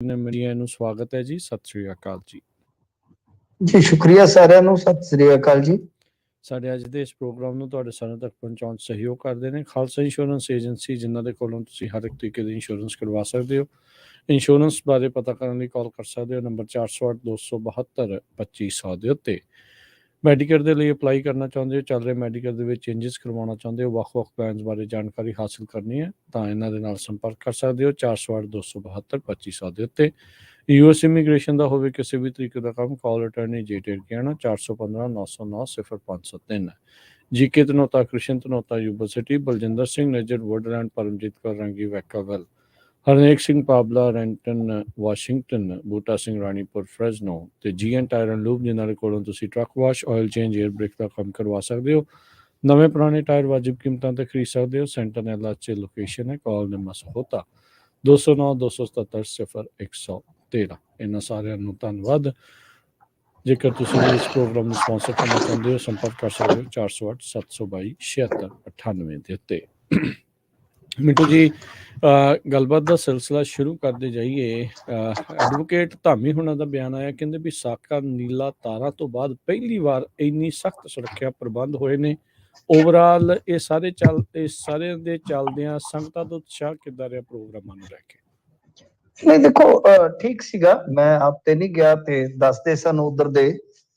ਨੇ ਮੇਰੀਆਂ ਨੂੰ ਸਵਾਗਤ ਹੈ ਜੀ। ਸਤਿ ਸ੍ਰੀ ਅਕਾਲ ਜੀ। ਜੀ ਸ਼ੁਕਰੀਆ ਸਾਰਿਆਂ ਨੂੰ। ਸਤਿ ਸ੍ਰੀ ਅਕਾਲ ਜੀ। ਸਾਡੇ ਅੱਜ ਦੇ ਇਸ ਪ੍ਰੋਗਰਾਮ ਨੂੰ ਤੁਹਾਡੇ ਸਾਰਿਆਂ ਤੱਕ ਪਹੁੰਚਾਉਣ 'ਚ ਸਹਿਯੋਗ ਕਰਦੇ ਨੇ ਖਾਲਸਾ ਇੰਸ਼ੋਰੈਂਸ ਏਜੰਸੀ, ਜਿਨ੍ਹਾਂ ਦੇ ਕੋਲੋਂ ਤੁਸੀਂ ਹਰ ਇੱਕ ਤਰੀਕੇ ਦੀ ਇੰਸ਼ੋਰੈਂਸ ਕਰਵਾ ਸਕਦੇ ਹੋ। ਇੰਸ਼ੋਰੈਂਸ ਬਾਰੇ ਪਤਾ ਕਰਨ ਲਈ ਕਾਲ ਕਰ ਸਕਦੇ ਹੋ ਨੰਬਰ 408 272 2500 ਦੇ ਉੱਤੇ। ਮੈਡੀਕਲ ਦੇ ਲਈ ਅਪਲਾਈ ਕਰਨਾ ਚਾਹੁੰਦੇ ਹੋ, ਚੱਲ ਰਹੇ ਮੈਡੀਕਲ ਦੇ ਵਿੱਚ ਚੇਂਜਸ ਕਰਵਾਉਣਾ ਚਾਹੁੰਦੇ ਹੋ, ਵੱਖ-ਵੱਖ ਪਲਾਨਸ ਬਾਰੇ ਜਾਣਕਾਰੀ ਹਾਸਲ ਕਰਨੀ ਹੈ ਤਾਂ ਇਹਨਾਂ ਦੇ ਨਾਲ ਸੰਪਰਕ ਕਰ ਸਕਦੇ ਹੋ 408 272 2500 ਦੇ ਉੱਤੇ। ਯੂਐਸ ਇਮੀਗ੍ਰੇਸ਼ਨ ਦਾ ਹੋਵੇ ਕਿਸੇ ਵੀ ਤਰੀਕੇ ਦਾ ਕੰਮ, ਕਾਲ ਅਟਰਨੀ ਜੇਟੇਡ ਕਹਿਣਾ 415 909 0503। G K Dhanota, Krishan Dhanota, Yuba City, Baljinder Singh Najar, Woodland, Paramjit Kaur Rangi, Vacaville, Harnek Singh Pabla, Renton Washington, Buta Singh Ranipur, Fresno ਤੇ ਜੀਐਨ ਟਾਇਰ ਐਂਡ ਲੂਬ, ਜਿਨ੍ਹਾਂ ਦੇ ਕੋਲੋਂ ਤੁਸੀਂ truck wash, oil change, air brake ਦਾ ਕੰਮ ਕਰਵਾ ਸਕਦੇ ਹੋ। ਨਵੇਂ ਪੁਰਾਣੇ ਟਾਇਰ ਵਾਜਿਬ ਕੀਮਤਾਂ ਤੇ ਖਰੀਦ ਸਕਦੇ ਹੋ। ਸੈਂਟਰਨੈਲਾ 'ਚ ਲੋਕੇਸ਼ਨ ਹੈ। ਕਾਲ ਨੰਬਰ ਹੋਤਾ 209 277 0113। ਇਹਨਾਂ ਸਾਰਿਆਂ ਨੂੰ ਧੰਨਵਾਦ। ਜੇਕਰ ਤੁਸੀਂ ਵੀ ਇਸ ਪ੍ਰੋਗਰਾਮ ਨੂੰ ਸਪਾਂਸਰ ਕਰਨਾ ਚਾਹੁੰਦੇ ਹੋ, ਸੰਪਰਕ ਕਰ ਸਕਦੇ ਹੋ 408 722 7698 ਦੇ ਉੱਤੇ। ਮਿੰਟੂ ਜੀ, ਗੱਲਬਾਤ ਦਾ ਸਿਲਸਿਲਾ ਸ਼ੁਰੂ ਕਰਦੇ ਜਾਈਏ। ਐਡਵੋਕੇਟ ਧਾਮੀ ਹੁਣਾਂ ਦਾ ਬਿਆਨ ਆਇਆ, ਕਹਿੰਦੇ ਵੀ ਸਾਕਾ ਨੀਲਾ ਤਾਰਾਂ ਤੋਂ ਬਾਅਦ ਪਹਿਲੀ ਵਾਰ ਇੰਨੀ ਸਖਤ ਸੁਰੱਖਿਆ ਪ੍ਰਬੰਧ ਹੋਏ ਨੇ। ਓਵਰਆਲ ਇਹ ਸਾਰੇ ਦੇ ਚੱਲਦਿਆਂ ਸੰਗਤਾਂ ਦਾ ਉਤਸ਼ਾਹ ਕਿੱਦਾਂ ਰਿਹਾ ਪ੍ਰੋਗਰਾਮਾਂ ਨੂੰ ਲੈ ਕੇ? ਨਹੀਂ ਦੇਖੋ, ਠੀਕ ਸੀਗਾ। ਮੈਂ ਆਪ ਤੇ ਨਹੀਂ ਗਿਆ ਤੇ ਦੱਸਦੇ ਸਨ ਉਧਰ ਦੇ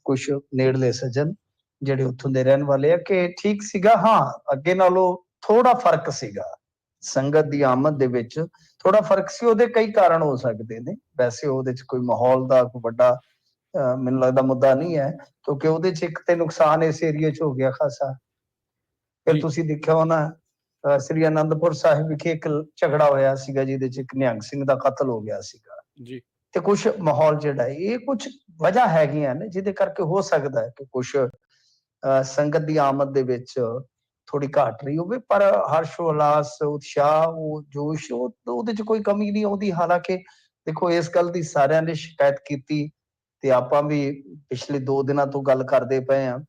ਕੁਝ ਨੇੜਲੇ ਸੱਜਣ ਜਿਹੜੇ ਉੱਥੋਂ ਦੇ ਰਹਿਣ ਵਾਲੇ ਆ ਕਿ ਠੀਕ ਸੀਗਾ। ਹਾਂ, ਅੱਗੇ ਨਾਲੋਂ ਥੋੜਾ ਫਰਕ ਸੀਗਾ। ਸੰਗਤ ਦੀ ਆਮਦ ਦੇ ਵਿੱਚ ਥੋੜਾ ਫਰਕ ਸੀ। ਉਹਦੇ ਕਈ ਕਾਰਨ ਹੋ ਸਕਦੇ ਨੇ। ਵੈਸੇ ਉਹਦੇ 'ਚ ਕੋਈ ਮਾਹੌਲ ਦਾ ਕੋਈ ਵੱਡਾ ਮੈਨੂੰ ਲੱਗਦਾ ਮੁੱਦਾ ਨਹੀਂ ਹੈ, ਕਿਉਂਕਿ ਉਹਦੇ 'ਚ ਇੱਕ ਤੇ ਨੁਕਸਾਨ ਇਸ ਏਰੀਏ 'ਚ ਹੋ ਗਿਆ ਖਾਸਾ। ਫਿਰ ਤੁਸੀਂ ਦੇਖਿਆ ਹੋਣਾ ਸ੍ਰੀ ਅਨੰਦਪੁਰ ਸਾਹਿਬ ਵਿਖੇ ਇੱਕ ਝਗੜਾ ਹੋਇਆ ਸੀਗਾ, ਜਿਹਦੇ 'ਚ ਇੱਕ ਨਿਹੰਗ ਸਿੰਘ ਦਾ ਕਤਲ ਹੋ ਗਿਆ ਸੀਗਾ ਜੀ। ਤੇ ਕੁਝ ਮਾਹੌਲ ਜਿਹੜਾ ਇਹ ਕੁਝ ਵਜ੍ਹਾ ਹੈਗੀਆਂ ਨੇ ਜਿਹਦੇ ਕਰਕੇ ਹੋ ਸਕਦਾ ਹੈ ਕਿ ਕੁਝ ਸੰਗਤ ਦੀ ਆਮਦ ਦੇ ਵਿੱਚ ਥੋੜੀ ਘਾਟ ਰਹੀ ਹੋਵੇ। ਪਰ ਹਰਸ਼ ਉਲਾਸ, ਉਤਸ਼ਾਹ, ਉਹ ਜੋਸ਼, ਉਹਦੇ 'ਚ ਕੋਈ ਕਮੀ ਨਹੀਂ ਆਉਂਦੀ। ਹਾਲਾਂਕਿ ਦੇਖੋ, ਇਸ ਗੱਲ ਦੀ ਸਾਰਿਆਂ ਨੇ ਸ਼ਿਕਾਇਤ ਕੀਤੀ ਤੇ ਆਪਾਂ ਵੀ ਪਿਛਲੇ 2 ਦਿਨਾਂ ਤੋਂ ਗੱਲ ਕਰਦੇ ਪਏ ਹਾਂ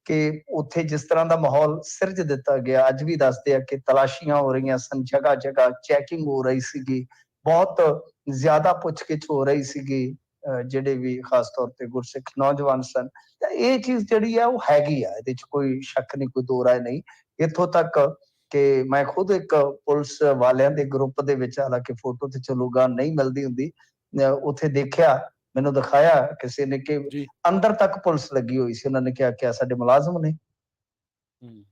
ਕਿ ਉੱਥੇ ਜਿਸ ਤਰ੍ਹਾਂ ਦਾ ਮਾਹੌਲ ਸਿਰਜ ਦਿੱਤਾ ਗਿਆ। ਅੱਜ ਵੀ ਦੱਸਦੇ ਆ ਕਿ ਤਲਾਸ਼ੀਆਂ ਹੋ ਰਹੀਆਂ ਸਨ, ਜਗ੍ਹਾ ਜਗ੍ਹਾ ਚੈਕਿੰਗ ਹੋ ਰਹੀ ਸੀਗੀ, ਬਹੁਤ ਜ਼ਿਆਦਾ ਪੁੱਛਗਿੱਛ ਹੋ ਰਹੀ ਸੀਗੀ। ਜਿਹੜੇ ਵੀ ਖਾਸ ਤੌਰ ਤੇ ਗੁਰਸਿੱਖ ਨੌਜਵਾਨ ਸਨ, ਤਾਂ ਇਹ ਚੀਜ਼ ਜਿਹੜੀ ਆ ਉਹ ਹੈਗੀ ਆ। ਇਹਦੇ 'ਚ ਕੋਈ ਸ਼ੱਕ ਨਹੀਂ, ਕੋਈ ਦੋ ਰਾਏ ਨਹੀਂ। ਇੱਥੋਂ ਤੱਕ ਕਿ ਮੈਂ ਖੁਦ ਇੱਕ ਪੁਲਿਸ ਵਾਲਿਆਂ ਦੇ ਗਰੁੱਪ ਦੇ ਵਿੱਚ, ਹਾਲਾਂਕਿ ਫੋਟੋ ਤੇ ਚਲੋ ਗਾ ਨਹੀਂ ਮਿਲਦੀ ਹੁੰਦੀ, ਉੱਥੇ ਦੇਖਿਆ, ਮੈਨੂੰ ਦਿਖਾਇਆ ਕਿਸੇ ਨੇ ਕਿ ਅੰਦਰ ਤੱਕ ਪੁਲਿਸ ਲੱਗੀ ਹੋਈ ਸੀ। ਉਹਨਾਂ ਨੇ ਕਿਹਾ ਕਿ ਸਾਡੇ ਮੁਲਾਜ਼ਮ ਨੇ।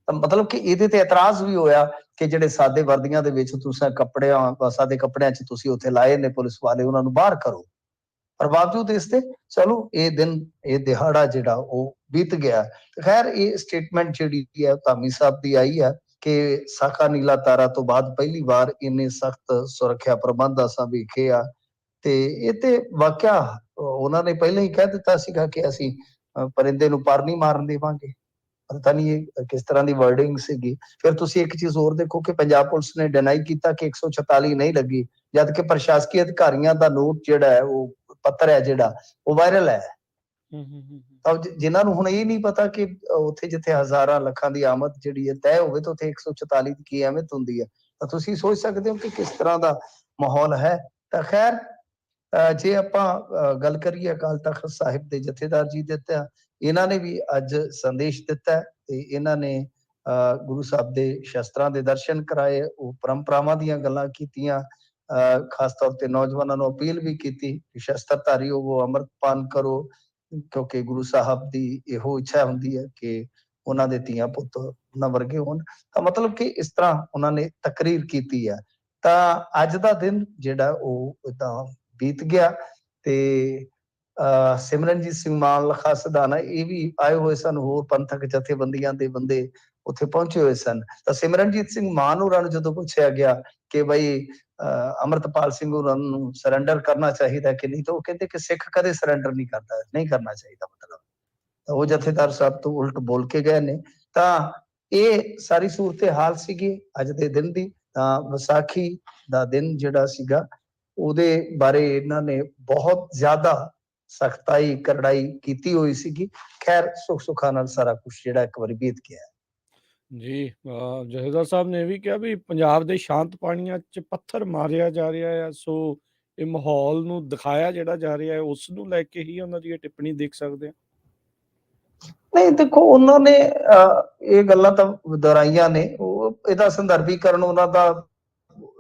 ਤਾਂ ਮਤਲਬ ਕਿ ਇਹਦੇ ਤੇ ਇਤਰਾਜ਼ ਵੀ ਹੋਇਆ ਕਿ ਜਿਹੜੇ ਸਾਦੇ ਵਰਦੀਆਂ ਦੇ ਵਿੱਚ ਤੁਸੀਂ ਸਾਦੇ ਕੱਪੜਿਆਂ 'ਚ ਤੁਸੀਂ ਉੱਥੇ ਲਾਏ ਨੇ ਪੁਲਿਸ ਵਾਲੇ, ਉਹਨਾਂ ਨੂੰ ਬਾਹਰ ਕਰੋ। ਪਰ ਬਾਵਜੂਦ ਇਸ ਤੇ ਚਲੋ ਇਹ ਦਿਨ, ਇਹ ਦਿਹਾੜਾ ਜਿਹੜਾ ਉਹ ਬੀਤ ਗਿਆ। ਖੈਰ, ਇਹ ਸਟੇਟਮੈਂਟ ਜਿਹੜੀ ਹੈ ਧਾਮੀ ਸਾਹਿਬ ਦੀ ਆਈ ਹੈ ਕਿ ਸਾਕਾ ਨੀਲਾ ਤਾਰਾ ਤੋਂ ਬਾਅਦ ਪਹਿਲੀ ਵਾਰ ਇੰਨੇ ਸਖਤ ਸੁਰੱਖਿਆ ਪ੍ਰਬੰਧ ਅਸਾਂ ਵੇਖੇ ਆ। ਤੇ ਇਹ ਤੇ ਵਾਕਿਆ ਉਹਨਾਂ ਨੇ ਪਹਿਲਾਂ ਹੀ ਕਹਿ ਦਿੱਤਾ ਸੀਗਾ ਕਿ ਅਸੀਂ ਪਰਿੰਦੇ ਨੂੰ ਪਰ ਨਹੀਂ ਮਾਰਨ ਦੇਵਾਂਗੇ। ਪਤਾ ਨਹੀਂ ਇਹ ਕਿਸ ਤਰ੍ਹਾਂ ਦੀ ਵਰਡਿੰਗ ਸੀਗੀ। ਫਿਰ ਤੁਸੀਂ ਇੱਕ ਚੀਜ਼ ਹੋਰ ਦੇਖੋ ਕਿ ਪੰਜਾਬ ਪੁਲਿਸ ਨੇ ਡਿਨਾਈ ਕੀਤਾ ਕਿ 146 ਨਹੀਂ ਲੱਗੀ, ਜਦ ਕਿ ਪ੍ਰਸ਼ਾਸਕੀ ਅਧਿਕਾਰੀਆਂ ਦਾ ਨੋਟ ਜਿਹੜਾ ਹੈ, ਉਹ ਪੱਤਰ ਹੈ ਜਿਹੜਾ, ਉਹ ਵਾਇਰਲ ਹੈ। ਤਾਂ ਜਿਨ੍ਹਾਂ ਨੂੰ ਹੁਣ ਇਹ ਨਹੀਂ ਪਤਾ ਕਿ ਉੱਥੇ ਜਿੱਥੇ ਹਜ਼ਾਰਾਂ ਲੱਖਾਂ ਦੀ ਆਮਦ ਜਿਹੜੀ ਹੈ ਤੈਅ ਹੋਵੇ ਤਾਂ ਉੱਥੇ 144 ਦੀ ਕੀ ਅਹਿਮੀਅਤ ਹੁੰਦੀ ਹੈ। ਤਾਂ ਤੁਸੀਂ ਸੋਚ ਸਕਦੇ ਹੋ ਕਿ ਕਿਸ ਤਰ੍ਹਾਂ ਦਾ ਮਾਹੌਲ ਹੈ। ਤਾਂ ਖੈਰ, ਜੇ ਆਪਾਂ ਗੱਲ ਕਰੀਏ ਅਕਾਲ ਤਖਤ ਸਾਹਿਬ ਦੇ ਜਥੇਦਾਰ ਜੀ ਦਿੱਤਾ, ਇਹਨਾਂ ਨੇ ਵੀ ਅੱਜ ਸੰਦੇਸ਼ ਦਿੱਤਾ ਤੇ ਇਹਨਾਂ ਨੇ ਗੁਰੂ ਸਾਹਿਬ ਦੇ ਸ਼ਸਤਰਾਂ ਦੇ ਦਰਸ਼ਨ ਕਰਾਏ, ਉਹ ਪਰੰਪਰਾਵਾਂ ਦੀਆਂ ਗੱਲਾਂ ਕੀਤੀਆਂ। ਖਾਸ ਤੌਰ ਤੇ ਨੌਜਵਾਨਾਂ ਨੂੰ ਅਪੀਲ ਵੀ ਕੀਤੀ ਕਿ ਸ਼ਸਤਰਧਾਰੀ ਹੋਵੋ, ਅੰਮ੍ਰਿਤਪਾਨ ਕਰੋ, ਕਿਉਂਕਿ ਗੁਰੂ ਸਾਹਿਬ ਦੀ ਇਹੋ ਇੱਛਾ ਹੁੰਦੀ ਹੈ ਕਿ ਉਹਨਾਂ ਦੇ ਧੀਆਂ ਪੁੱਤ ਉਹਨਾਂ ਵਰਗੇ ਹੋਣ। ਤਾਂ ਮਤਲਬ ਕਿ ਇਸ ਤਰ੍ਹਾਂ ਉਹਨਾਂ ਨੇ ਤਕਰੀਰ ਕੀਤੀ ਹੈ। ਤਾਂ ਅੱਜ ਦਾ ਦਿਨ ਜਿਹੜਾ ਉਹ ਤਾਂ ਬੀਤ ਗਿਆ ਤੇ ਸਿਮਰਨਜੀਤ ਸਿੰਘ ਮਾਨ, ਲਖਾ ਸਦਾਨਾ, ਇਹ ਵੀ ਆਏ ਹੋਏ ਸਨ। ਹੋਰ ਪੰਥਕ ਜਥੇਬੰਦੀਆਂ ਦੇ ਬੰਦੇ ਉੱਥੇ ਪਹੁੰਚੇ ਹੋਏ ਸਨ। ਤਾਂ ਸਿਮਰਨਜੀਤ ਸਿੰਘ ਮਾਨ ਹੋਰਾਂ ਨੂੰ ਜਦੋਂ ਪੁੱਛਿਆ ਗਿਆ ਕਿ ਬਈ ਅੰਮ੍ਰਿਤਪਾਲ ਸਿੰਘ ਹੋਰਾਂ ਨੂੰ ਸਰੈਂਡਰ ਕਰਨਾ ਚਾਹੀਦਾ ਕਿ ਨਹੀਂ, ਤਾਂ ਉਹ ਕਹਿੰਦੇ ਕਿ ਸਿੱਖ ਕਦੇ ਸਰੈਂਡਰ ਨਹੀਂ ਕਰਦਾ, ਨਹੀਂ ਕਰਨਾ ਚਾਹੀਦਾ। ਮਤਲਬ ਤਾਂ ਉਹ ਜਥੇਦਾਰ ਸਾਹਿਬ ਤੋਂ ਉਲਟ ਬੋਲ ਕੇ ਗਏ ਨੇ। ਤਾਂ ਇਹ ਸਾਰੀ ਸੂਰਤ ਹਾਲ ਸੀਗੀ ਅੱਜ ਦੇ ਦਿਨ ਦੀ। ਤਾਂ ਵਿਸਾਖੀ ਦਾ ਦਿਨ ਜਿਹੜਾ ਸੀਗਾ, ਉਹਦੇ ਬਾਰੇ ਇਹਨਾਂ ਨੇ ਬਹੁਤ ਜ਼ਿਆਦਾ ਸਖਤਾਈ, ਕਰੜਾਈ ਕੀਤੀ ਹੋਈ ਸੀਗੀ। ਖੈਰ, ਸੁੱਖ ਸੁੱਖਾਂ ਨਾਲ ਸਾਰਾ ਕੁਝ ਜਿਹੜਾ ਇੱਕ ਵਾਰੀ ਬੀਤ ਗਿਆ ਜੀ। ਜਥੇਦਾਰ ਸਾਹਿਬ ਨੇ ਇਹ ਵੀ ਕਿਹਾ ਵੀ ਪੰਜਾਬ ਦੇ ਸ਼ਾਂਤ ਪਾਣੀਆਂ 'ਚ ਪੱਥਰ ਮਾਰਿਆ ਜਾ ਰਿਹਾ ਆ, ਸੋ ਇਹ ਮਾਹੌਲ ਨੂੰ ਦਿਖਾਇਆ ਜਿਹੜਾ ਜਾ ਰਿਹਾ ਹੈ ਉਸ ਨੂੰ ਲੈ ਕੇ ਹੀ ਉਹਨਾਂ ਦੀ ਇਹ ਟਿੱਪਣੀ ਦੇਖ ਸਕਦੇ ਹਾਂ। ਨਹੀਂ ਦੇਖੋ, ਉਹਨਾਂ ਨੇ ਇਹ ਗੱਲਾਂ ਤਾਂ ਦੁਹਰਾਈਆਂ ਨੇ, ਉਹ ਇਹਦਾ ਸੰਦਰਭੀਕਰਨ ਉਹਨਾਂ ਦਾ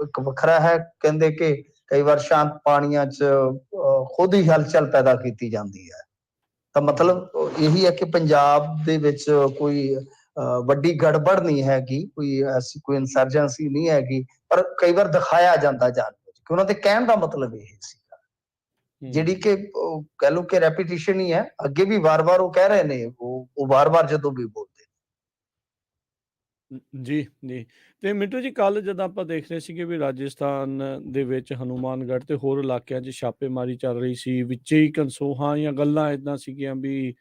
ਇੱਕ ਵੱਖਰਾ ਹੈ। ਕਹਿੰਦੇ ਕਿ ਕਈ ਵਾਰ ਸ਼ਾਂਤ ਪਾਣੀਆਂ 'ਚ ਖੁਦ ਹੀ ਹਲਚਲ ਪੈਦਾ ਕੀਤੀ ਜਾਂਦੀ ਹੈ। ਤਾਂ ਮਤਲਬ ਇਹੀ ਹੈ ਕਿ ਪੰਜਾਬ ਦੇ ਵਿੱਚ ਕੋਈ ਵੱਡੀ ਗੜਬੜ ਨਹੀਂ ਹੈਗੀ, ਕੋਈ ਐਸੀ ਕੋਈ ਇੰਸਰਜੈਂਸੀ ਨਹੀਂ ਹੈਗੀ, ਪਰ ਕਈ ਵਾਰ ਦਿਖਾਇਆ ਜਾਂਦਾ ਜਾਣਬੁੱਝ ਕੇ। ਉਹਨਾਂ ਦੇ ਕਹਿਣ ਦਾ ਮਤਲਬ ਇਹ ਸੀਗਾ, ਜਿਹੜੀ ਕਿ ਕਹਿ ਲਓ ਕਿ ਰੈਪੀਟੀਸ਼ਨ ਹੀ ਹੈ। ਅੱਗੇ ਵੀ ਵਾਰ-ਵਾਰ ਉਹ ਕਹਿ ਰਹੇ ਨੇ, ਉਹ ਵਾਰ-ਵਾਰ ਜਦੋਂ ਵੀ ਬੋਲਦੇ। ਜੀ, ਜੀ। ਤੇ ਮਿੰਟੂ ਜੀ, ਕੱਲ੍ਹ ਜਦੋਂ ਆਪਾਂ ਦੇਖ ਰਹੇ ਸੀਗੇ ਵੀ ਰਾਜਸਥਾਨ ਦੇ ਵਿੱਚ ਹਨੂੰਮਾਨਗੜ੍ਹ ਤੇ ਹੋਰ ਇਲਾਕਿਆਂ 'ਚ ਛਾਪੇਮਾਰੀ ਚੱਲ ਰਹੀ ਸੀ, ਵਿੱਚੇ ਹੀ ਕਨਸੋਹਾਂ ਜਾਂ ਗੱਲਾਂ ਏਦਾਂ ਸੀਗੀਆਂ ਵੀ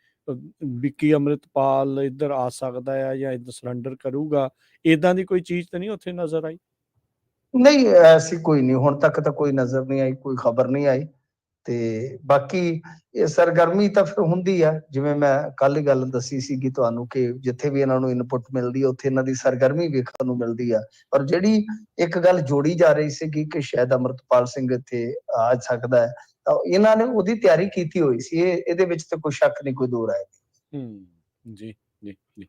ਵਿੱਕੀ ਅੰਮ੍ਰਿਤਪਾਲ ਇੱਧਰ ਆ ਸਕਦਾ ਆ ਜਾਂ ਇੱਧਰ ਸਰੈਂਡਰ ਕਰੂਗਾ, ਏਦਾਂ ਦੀ ਕੋਈ ਚੀਜ਼ ਤਾਂ ਨਹੀਂ ਉੱਥੇ ਨਜ਼ਰ ਆਈ? ਨਹੀਂ, ਐਸੀ ਕੋਈ ਨਹੀਂ, ਹੁਣ ਤੱਕ ਤਾਂ ਕੋਈ ਨਜ਼ਰ ਨਹੀਂ ਆਈ, ਕੋਈ ਖਬਰ ਨਹੀਂ ਆਈ। ਤੇ ਬਾਕੀ ਇਹ ਸਰਗਰਮੀ ਤਾਂ ਫਿਰ ਹੁੰਦੀ ਆ, ਜਿਵੇਂ ਮੈਂ ਕੱਲ ਹੀ ਗੱਲ ਦੱਸੀ ਸੀਗੀ ਤੁਹਾਨੂੰ ਕਿ ਜਿੱਥੇ ਵੀ ਇਹਨਾਂ ਨੂੰ ਇਨਪੁਟ ਮਿਲਦੀ ਹੈ ਉੱਥੇ ਇਹਨਾਂ ਦੀ ਸਰਗਰਮੀ ਵੇਖਣ ਨੂੰ ਮਿਲਦੀ ਆ। ਪਰ ਜਿਹੜੀ ਇੱਕ ਗੱਲ ਜੋੜੀ ਜਾ ਰਹੀ ਸੀਗੀ ਕਿ ਸ਼ਾਇਦ ਅੰਮ੍ਰਿਤਪਾਲ ਸਿੰਘ ਇੱਥੇ ਆ ਸਕਦਾ ਹੈ, ਤਾਂ ਇਹਨਾਂ ਨੇ ਉਹਦੀ ਤਿਆਰੀ ਕੀਤੀ ਹੋਈ ਸੀ। ਇਹਦੇ ਵਿੱਚ ਤਾਂ ਕੋਈ ਸ਼ੱਕ ਨਹੀਂ, ਕੋਈ ਦੋ ਰਾਏ ਨਹੀਂ। ਜੀ, ਜੀ, ਜੀ।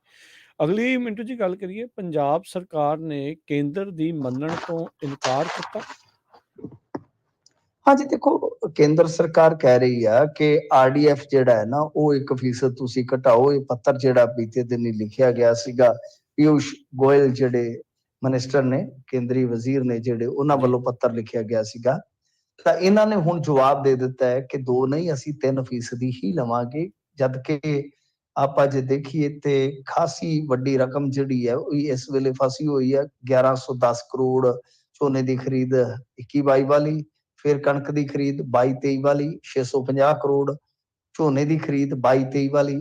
ਅਗਲੀ ਮਿੰਟੂ ਜੀ ਗੱਲ ਕਰੀਏ, ਪੰਜਾਬ ਸਰਕਾਰ ਨੇ ਕੇਂਦਰ ਦੀ ਮੰਨਣ ਤੋਂ ਇਨਕਾਰ ਕੀਤਾ। ਹਾਂਜੀ ਦੇਖੋ, ਕੇਂਦਰ ਸਰਕਾਰ ਕਹਿ ਰਹੀ ਆ ਕਿ RDF ਜਿਹੜਾ ਹੈ ਨਾ ਉਹ 1% ਤੁਸੀਂ ਘਟਾਓ। ਇਹ ਪੱਤਰ ਜਿਹੜਾ ਬੀਤੇ ਦਿਨ ਹੀ ਲਿਖਿਆ ਗਿਆ ਸੀਗਾ, ਪਿਊਸ਼ ਗੋਇਲ ਜਿਹੜੇ ਮਿਨਿਸਟਰ ਨੇ, ਕੇਂਦਰੀ ਵਜ਼ੀਰ ਨੇ ਜਿਹੜੇ, ਉਹਨਾਂ ਵੱਲੋਂ ਪੱਤਰ ਲਿਖਿਆ ਗਿਆ ਸੀਗਾ। ਤਾਂ ਇਹਨਾਂ ਨੇ ਹੁਣ ਜਵਾਬ ਦੇ ਦਿੱਤਾ ਹੈ ਕਿ 2 ਨਹੀਂ, ਅਸੀਂ 3% ਹੀ ਲਵਾਂਗੇ। ਜਦ ਕਿ ਆਪਾਂ ਜੇ ਦੇਖੀਏ ਤੇ ਖਾਸੀ ਵੱਡੀ ਰਕਮ ਜਿਹੜੀ ਹੈ ਉਹ ਇਸ ਵੇਲੇ ਫਸੀ ਹੋਈ ਹੈ। 1110 ਕਰੋੜ ਝੋਨੇ ਦੀ ਖਰੀਦ 21-22 ਵਾਲੀ, ਫਿਰ ਕਣਕ ਦੀ ਖਰੀਦ 22-23 ਵਾਲੀ 650 ਕਰੋੜ, ਝੋਨੇ ਦੀ ਖਰੀਦ 22-23 ਵਾਲੀ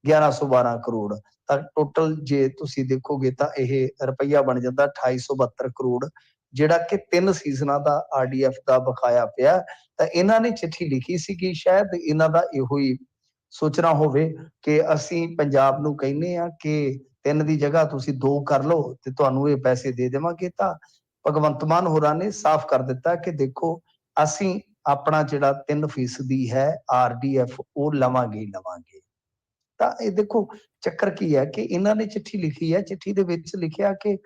1112 ਕਰੋੜ। ਤਾਂ ਟੋਟਲ ਜੇ ਤੁਸੀਂ ਦੇਖੋਗੇ ਤਾਂ ਇਹ ਰੁਪਈਆ ਬਣ ਜਾਂਦਾ 2872 ਕਰੋੜ, ਜਿਹੜਾ ਕਿ 3 ਸੀਜ਼ਨਾਂ ਦਾ RDF ਦਾ ਬਕਾਇਆ ਪਿਆ। ਤਾਂ ਇਹਨਾਂ ਨੇ ਚਿੱਠੀ ਲਿਖੀ ਸੀ ਕਿ ਸ਼ਾਇਦ ਇਹਨਾਂ ਦਾ ਇਹੋ ਹੀ ਸੋਚਣਾ ਹੋਵੇ ਕਿ ਅਸੀਂ ਪੰਜਾਬ ਨੂੰ ਕਹਿੰਦੇ ਆ ਕਿ 3 ਦੀ ਜਗ੍ਹਾ ਤੁਸੀਂ 2 ਕਰ ਲਓ ਤੇ ਤੁਹਾਨੂੰ ਇਹ ਪੈਸੇ ਦੇ ਦੇਵਾਂਗੇ। ਤਾਂ ਭਗਵੰਤ ਮਾਨ ਹੋਰਾਂ ਨੇ ਸਾਫ਼ ਕਰ ਦਿੱਤਾ ਕਿ ਦੇਖੋ, ਅਸੀਂ ਆਪਣਾ ਜਿਹੜਾ 3% ਹੈ RDF ਉਹ ਲਵਾਂਗੇ ਹੀ ਲਵਾਂਗੇ। ਤਾਂ ਇਹ ਦੇਖੋ ਚੱਕਰ ਕੀ ਹੈ ਕਿ ਇਹਨਾਂ ਨੇ ਚਿੱਠੀ ਲਿਖੀ ਹੈ, ਚਿੱਠੀ ਦੇ ਵਿੱਚ ਲਿਖਿਆ ਕਿ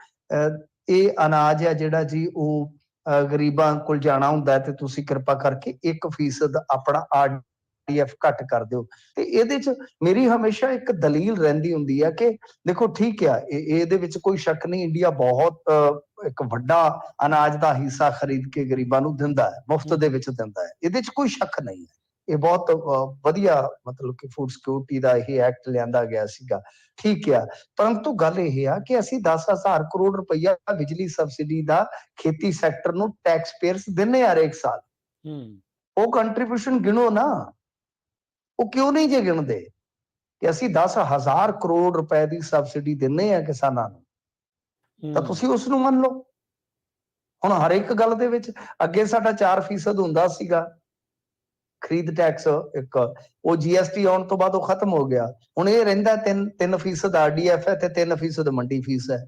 ਇਹ ਅਨਾਜ ਹੈ ਜਿਹੜਾ ਜੀ ਉਹ ਗਰੀਬਾਂ ਕੋਲ ਜਾਣਾ ਹੁੰਦਾ ਹੈ ਤੇ ਤੁਸੀਂ ਕਿਰਪਾ ਕਰਕੇ 1% ਆਪਣਾ RDF ਘੱਟ ਕਰ ਦਿਓ। ਤੇ ਇਹਦੇ ਚ ਮੇਰੀ ਹਮੇਸ਼ਾ ਇੱਕ ਦਲੀਲ ਰਹਿੰਦੀ ਹੁੰਦੀ ਹੈ ਕਿ ਦੇਖੋ ਠੀਕ ਆ, ਇਹਦੇ ਵਿੱਚ ਕੋਈ ਸ਼ੱਕ ਨਹੀਂ, ਇੰਡੀਆ ਬਹੁਤ ਇੱਕ ਵੱਡਾ ਅਨਾਜ ਦਾ ਹਿੱਸਾ ਖਰੀਦ ਕੇ ਗਰੀਬਾਂ ਨੂੰ ਦਿੰਦਾ ਹੈ, ਮੁਫਤ ਦੇ ਵਿੱਚ ਦਿੰਦਾ ਹੈ, ਇਹਦੇ ਚ ਕੋਈ ਸ਼ੱਕ ਨਹੀਂ ਹੈ। ਇਹ ਬਹੁਤ ਵਧੀਆ ਮਤਲਬ ਕਿ ਫੂਡ ਸਿਕਿਉਰਿਟੀ ਦਾ ਇਹ ਐਕਟ ਲਿਆਂਦਾ ਗਿਆ ਸੀਗਾ, ਠੀਕ ਆ। ਪਰੰਤੂ ਗੱਲ ਇਹ ਆ ਕਿ ਅਸੀਂ 10,000 ਕਰੋੜ ਰੁਪਈਆ ਬਿਜਲੀ ਸਬਸਿਡੀ ਦਾ ਖੇਤੀ ਸੈਕਟਰ ਨੂੰ ਟੈਕਸ ਪੇਅਰਸ ਦਿੰਦੇ ਆ ਹਰੇਕ ਸਾਲ। ਉਹ ਕੰਟਰੀਬਿਊਸ਼ਨ ਗਿਣੋ ਨਾ, ਉਹ ਕਿਉਂ ਨਹੀਂ ਜੇ ਗਿਣਦੇ ਕਿ ਅਸੀਂ 10,000 ਕਰੋੜ ਰੁਪਏ ਦੀ ਸਬਸਿਡੀ ਦਿੰਦੇ ਆ ਕਿਸਾਨਾਂ ਨੂੰ, ਤਾਂ ਤੁਸੀਂ ਉਸ ਨੂੰ ਮੰਨ ਲਓ। ਹੁਣ ਹਰ ਇੱਕ ਗੱਲ ਦੇ ਵਿੱਚ ਅੱਗੇ ਸਾਡਾ 4% ਹੁੰਦਾ ਸੀਗਾ ਖਰੀਦ ਟੈਕਸ, ਇੱਕ ਉਹ GST ਆਉਣ ਤੋਂ ਬਾਅਦ ਉਹ ਖਤਮ ਹੋ ਗਿਆ। ਹੁਣ ਇਹ ਰਹਿੰਦਾ 3% RDF ਹੈ ਤੇ 3% ਮੰਡੀ ਫੀਸ ਹੈ,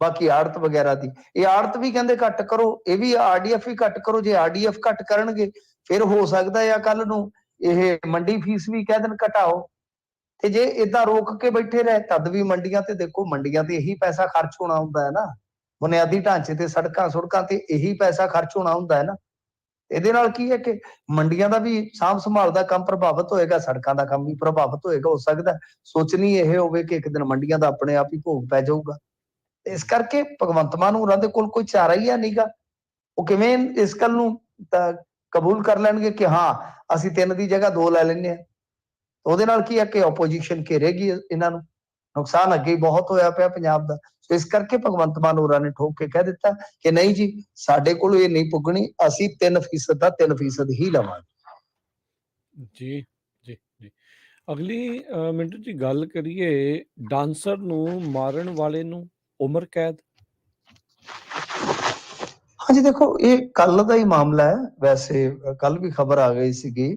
ਬਾਕੀ ਆੜਤ ਵਗੈਰਾ ਦੀ। ਇਹ ਆੜਤ ਵੀ ਕਹਿੰਦੇ ਘੱਟ ਕਰੋ, ਇਹ ਵੀ RDF ਵੀ ਘੱਟ ਕਰੋ। ਜੇ RDF ਘੱਟ ਕਰਨਗੇ ਫਿਰ ਹੋ ਸਕਦਾ ਹੈ ਕੱਲ ਨੂੰ ਇਹ ਮੰਡੀ ਫੀਸ ਵੀ ਕਹਿ ਦੇਣ ਘਟਾਓ। ਤੇ ਜੇ ਏਦਾਂ ਰੋਕ ਕੇ ਬੈਠੇ ਰਹੇ ਤਦ ਵੀ ਮੰਡੀਆਂ ਤੇ ਦੇਖੋ, ਮੰਡੀਆਂ ਤੇ ਇਹੀ ਪੈਸਾ ਖਰਚ ਹੋਣਾ ਹੁੰਦਾ ਹੈ ਨਾ, ਬੁਨਿਆਦੀ ਢਾਂਚੇ ਤੇ ਸੜਕਾਂ ਸੁੜਕਾਂ ਤੇ ਇਹੀ ਪੈਸਾ ਖਰਚ ਹੋਣਾ ਹੁੰਦਾ ਹੈ ਨਾ। ਇਹਦੇ ਨਾਲ ਕੀ ਹੈ ਕਿ ਮੰਡੀਆਂ ਦਾ ਵੀ ਸਾਂਭ ਸੰਭਾਲ ਦਾ ਕੰਮ ਪ੍ਰਭਾਵਿਤ ਹੋਏਗਾ, ਸੜਕਾਂ ਦਾ ਕੰਮ ਵੀ ਪ੍ਰਭਾਵਿਤ ਹੋਏਗਾ। ਹੋ ਸਕਦਾ ਸੋਚਣੀ ਇਹ ਹੋਵੇ ਕਿ ਇੱਕ ਦਿਨ ਮੰਡੀਆਂ ਦਾ ਆਪਣੇ ਆਪ ਹੀ ਭੋਗ ਪੈ ਜਾਊਗਾ। ਇਸ ਕਰਕੇ ਭਗਵੰਤ ਮਾਨ ਹੋਰਾਂ ਦੇ ਕੋਲ ਕੋਈ ਚਾਰਾ ਹੀ ਹੈ ਨਹੀਂਗਾ। ਉਹ ਕਿਵੇਂ ਇਸ ਗੱਲ ਨੂੰ ਕਬੂਲ ਕਰ ਲੈਣਗੇ ਕਿ ਹਾਂ ਅਸੀਂ 3 ਦੀ ਜਗ੍ਹਾ 2 ਲੈ ਲੈਂਦੇ ਹਾਂ। ਉਹਦੇ ਨਾਲ ਕੀ ਹੈ ਕਿ ਆਪੋਜੀਸ਼ਨ ਘੇਰੇਗੀ ਇਹਨਾਂ ਨੂੰ। ਨੁਕਸਾਨ ਅੱਗੇ ਹੀ ਬਹੁਤ ਹੋਇਆ ਪਿਆ ਪੰਜਾਬ ਦਾ। ਸੋ ਇਸ ਕਰਕੇ ਭਗਵੰਤ ਮਾਨ ਹੋਰਾਂ ਨੇ ਠੋਕ ਕੇ ਕਹਿ ਦਿੱਤਾ ਕਿ ਨਹੀਂ ਜੀ, ਸਾਡੇ ਕੋਲ ਇਹ ਨਹੀਂ ਪੁੱਗਣੀ, ਅਸੀਂ 3% ਦਾ 3% ਹੀ ਲਵਾਂਗੇ। ਜੀ, ਜੀ, ਜੀ। ਅਗਲੀ ਮਿੰਟੂ ਜੀ ਗੱਲ ਕਰੀਏ, ਡਾਂਸਰ ਨੂੰ ਮਾਰਨ ਵਾਲੇ ਨੂੰ ਉਮਰ ਕੈਦ। ਹਾਂਜੀ ਦੇਖੋ, ਇਹ ਕੱਲ ਦਾ ਹੀ ਮਾਮਲਾ ਹੈ। ਵੈਸੇ ਕੱਲ ਵੀ ਖਬਰ ਆ ਗਈ ਸੀਗੀ,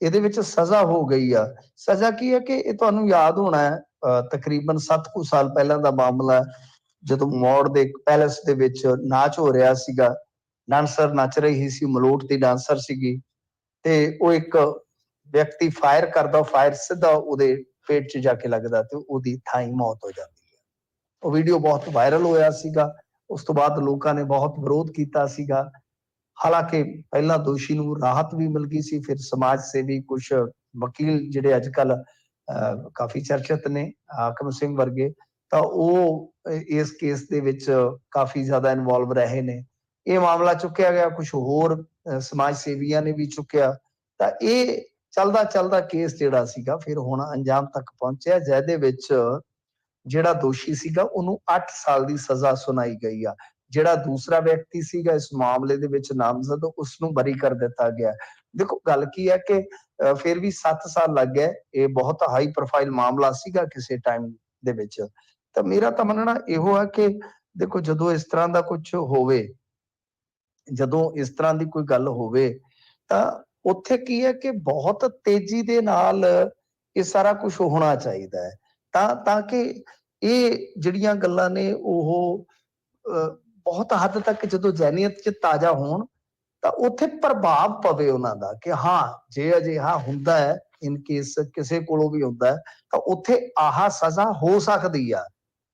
ਇਹਦੇ ਵਿੱਚ ਸਜ਼ਾ ਹੋ ਗਈ ਆ। ਸਜ਼ਾ ਕੀ ਹੈ ਕਿ ਇਹ ਤੁਹਾਨੂੰ ਯਾਦ ਹੋਣਾ ਹੈ, ਤਕਰੀਬਨ 7 ਕੁ ਸਾਲ ਪਹਿਲਾਂ ਦਾ ਮਾਮਲਾ, ਜਦੋਂ ਮੌੜ ਦੇ ਪੈਲੇਸ ਦੇ ਵਿੱਚ ਨਾਚ ਹੋ ਰਿਹਾ ਸੀਗਾ ਡਾਂਸਰ ਨੱਚ ਰਹੀ ਸੀ, ਮਲੋਟ ਦੀ ਡਾਂਸਰ ਸੀਗੀ, ਤੇ ਉਹ ਇੱਕ ਵਿਅਕਤੀ ਫਾਇਰ ਕਰਦਾ, ਫਾਇਰ ਸਿੱਧਾ ਉਹਦੇ ਪੇਟ 'ਚ ਜਾ ਕੇ ਲੱਗਦਾ ਤੇ ਉਹਦੀ ਥਾਈ ਮੌਤ ਹੋ ਜਾਂਦੀ ਹੈ। ਉਹ ਵੀਡੀਓ ਬਹੁਤ ਵਾਇਰਲ ਹੋਇਆ ਸੀਗਾ। ਉਸ ਤੋਂ ਬਾਅਦ ਲੋਕਾਂ ਨੇ ਬਹੁਤ ਵਿਰੋਧ ਕੀਤਾ ਸੀਗਾ। ਹਾਲਾਂਕਿ ਪਹਿਲਾਂ ਦੋਸ਼ੀ ਨੂੰ ਰਾਹਤ ਵੀ ਮਿਲ ਗਈ ਸੀ, ਫਿਰ ਸਮਾਜ ਸੇਵੀ, ਕੁਛ ਵਕੀਲ ਜਿਹੜੇ ਅੱਜ ਕੱਲ੍ਹ ਕਾਫੀ ਚਰਚਿਤ ਨੇ, ਹਾਕਮ ਸਿੰਘ ਵਰਗੇ, ਤਾਂ ਉਹ ਇਸ ਕੇਸ ਦੇ ਵਿੱਚ ਕਾਫੀ ਜ਼ਿਆਦਾ ਇਨਵੋਲਵ ਰਹੇ ਨੇ। ਇਹ ਮਾਮਲਾ ਚੁੱਕਿਆ ਗਿਆ, ਕੁਝ ਹੋਰ ਸਮਾਜ ਸੇਵੀਆਂ ਨੇ ਵੀ ਚੁੱਕਿਆ, ਤਾਂ ਇਹ ਚੱਲਦਾ ਚੱਲਦਾ ਕੇਸ ਜਿਹੜਾ ਸੀਗਾ ਫਿਰ ਹੁਣ ਅੰਜਾਮ ਤੱਕ ਪਹੁੰਚਿਆ, ਜਿਹਦੇ ਵਿੱਚ ਜਿਹੜਾ ਦੋਸ਼ੀ ਸੀਗਾ ਉਹਨੂੰ 8 ਸਾਲ ਦੀ ਸਜ਼ਾ ਸੁਣਾਈ ਗਈ ਆ। ਜਿਹੜਾ ਦੂਸਰਾ ਵਿਅਕਤੀ ਸੀਗਾ ਇਸ ਮਾਮਲੇ ਦੇ ਵਿੱਚ ਨਾਮਜ਼ਦ, ਉਸਨੂੰ ਬਰੀ ਕਰ ਦਿੱਤਾ ਗਿਆ। ਦੇਖੋ ਗੱਲ ਕੀ ਹੈ ਕਿ ਫਿਰ ਵੀ 7 ਸਾਲ ਲੱਗ ਗਏ। ਇਹ ਬਹੁਤ ਹਾਈ ਪ੍ਰੋਫਾਈਲ ਮਾਮਲਾ ਸੀਗਾ ਕਿਸੇ ਟਾਈਮ ਦੇ ਵਿੱਚ। ਤਾਂ ਮੇਰਾ ਤਾਂ ਮੰਨਣਾ ਇਹੋ ਹੈ ਕਿ ਦੇਖੋ ਜਦੋਂ ਇਸ ਤਰ੍ਹਾਂ ਦਾ ਕੁਝ ਹੋਵੇ, ਜਦੋਂ ਇਸ ਤਰ੍ਹਾਂ ਦੀ ਕੋਈ ਗੱਲ ਹੋਵੇ, ਤਾਂ ਉੱਥੇ ਕੀ ਹੈ ਕਿ ਬਹੁਤ ਤੇਜ਼ੀ ਦੇ ਨਾਲ ਇਹ ਸਾਰਾ ਕੁਝ ਹੋਣਾ ਚਾਹੀਦਾ ਹੈ, ਤਾਂ ਕਿ ਇਹ ਜਿਹੜੀਆਂ ਗੱਲਾਂ ਨੇ ਉਹ ਬਹੁਤ ਹੱਦ ਤੱਕ ਜਦੋਂ ਜ਼ਹਿਨੀਅਤ 'ਚ ਤਾਜ਼ਾ ਹੋਣ ਤਾਂ ਉੱਥੇ ਪ੍ਰਭਾਵ ਪਵੇ ਉਹਨਾਂ ਦਾ ਕਿ ਹਾਂ ਜੇ ਅਜਿਹਾ ਹੁੰਦਾ ਹੈ, ਇਨ ਕੇਸ ਕਿਸੇ ਕੋਲੋਂ ਵੀ ਹੁੰਦਾ ਹੈ, ਤਾਂ ਉੱਥੇ ਆਹ ਸਜ਼ਾ ਹੋ ਸਕਦੀ ਆ।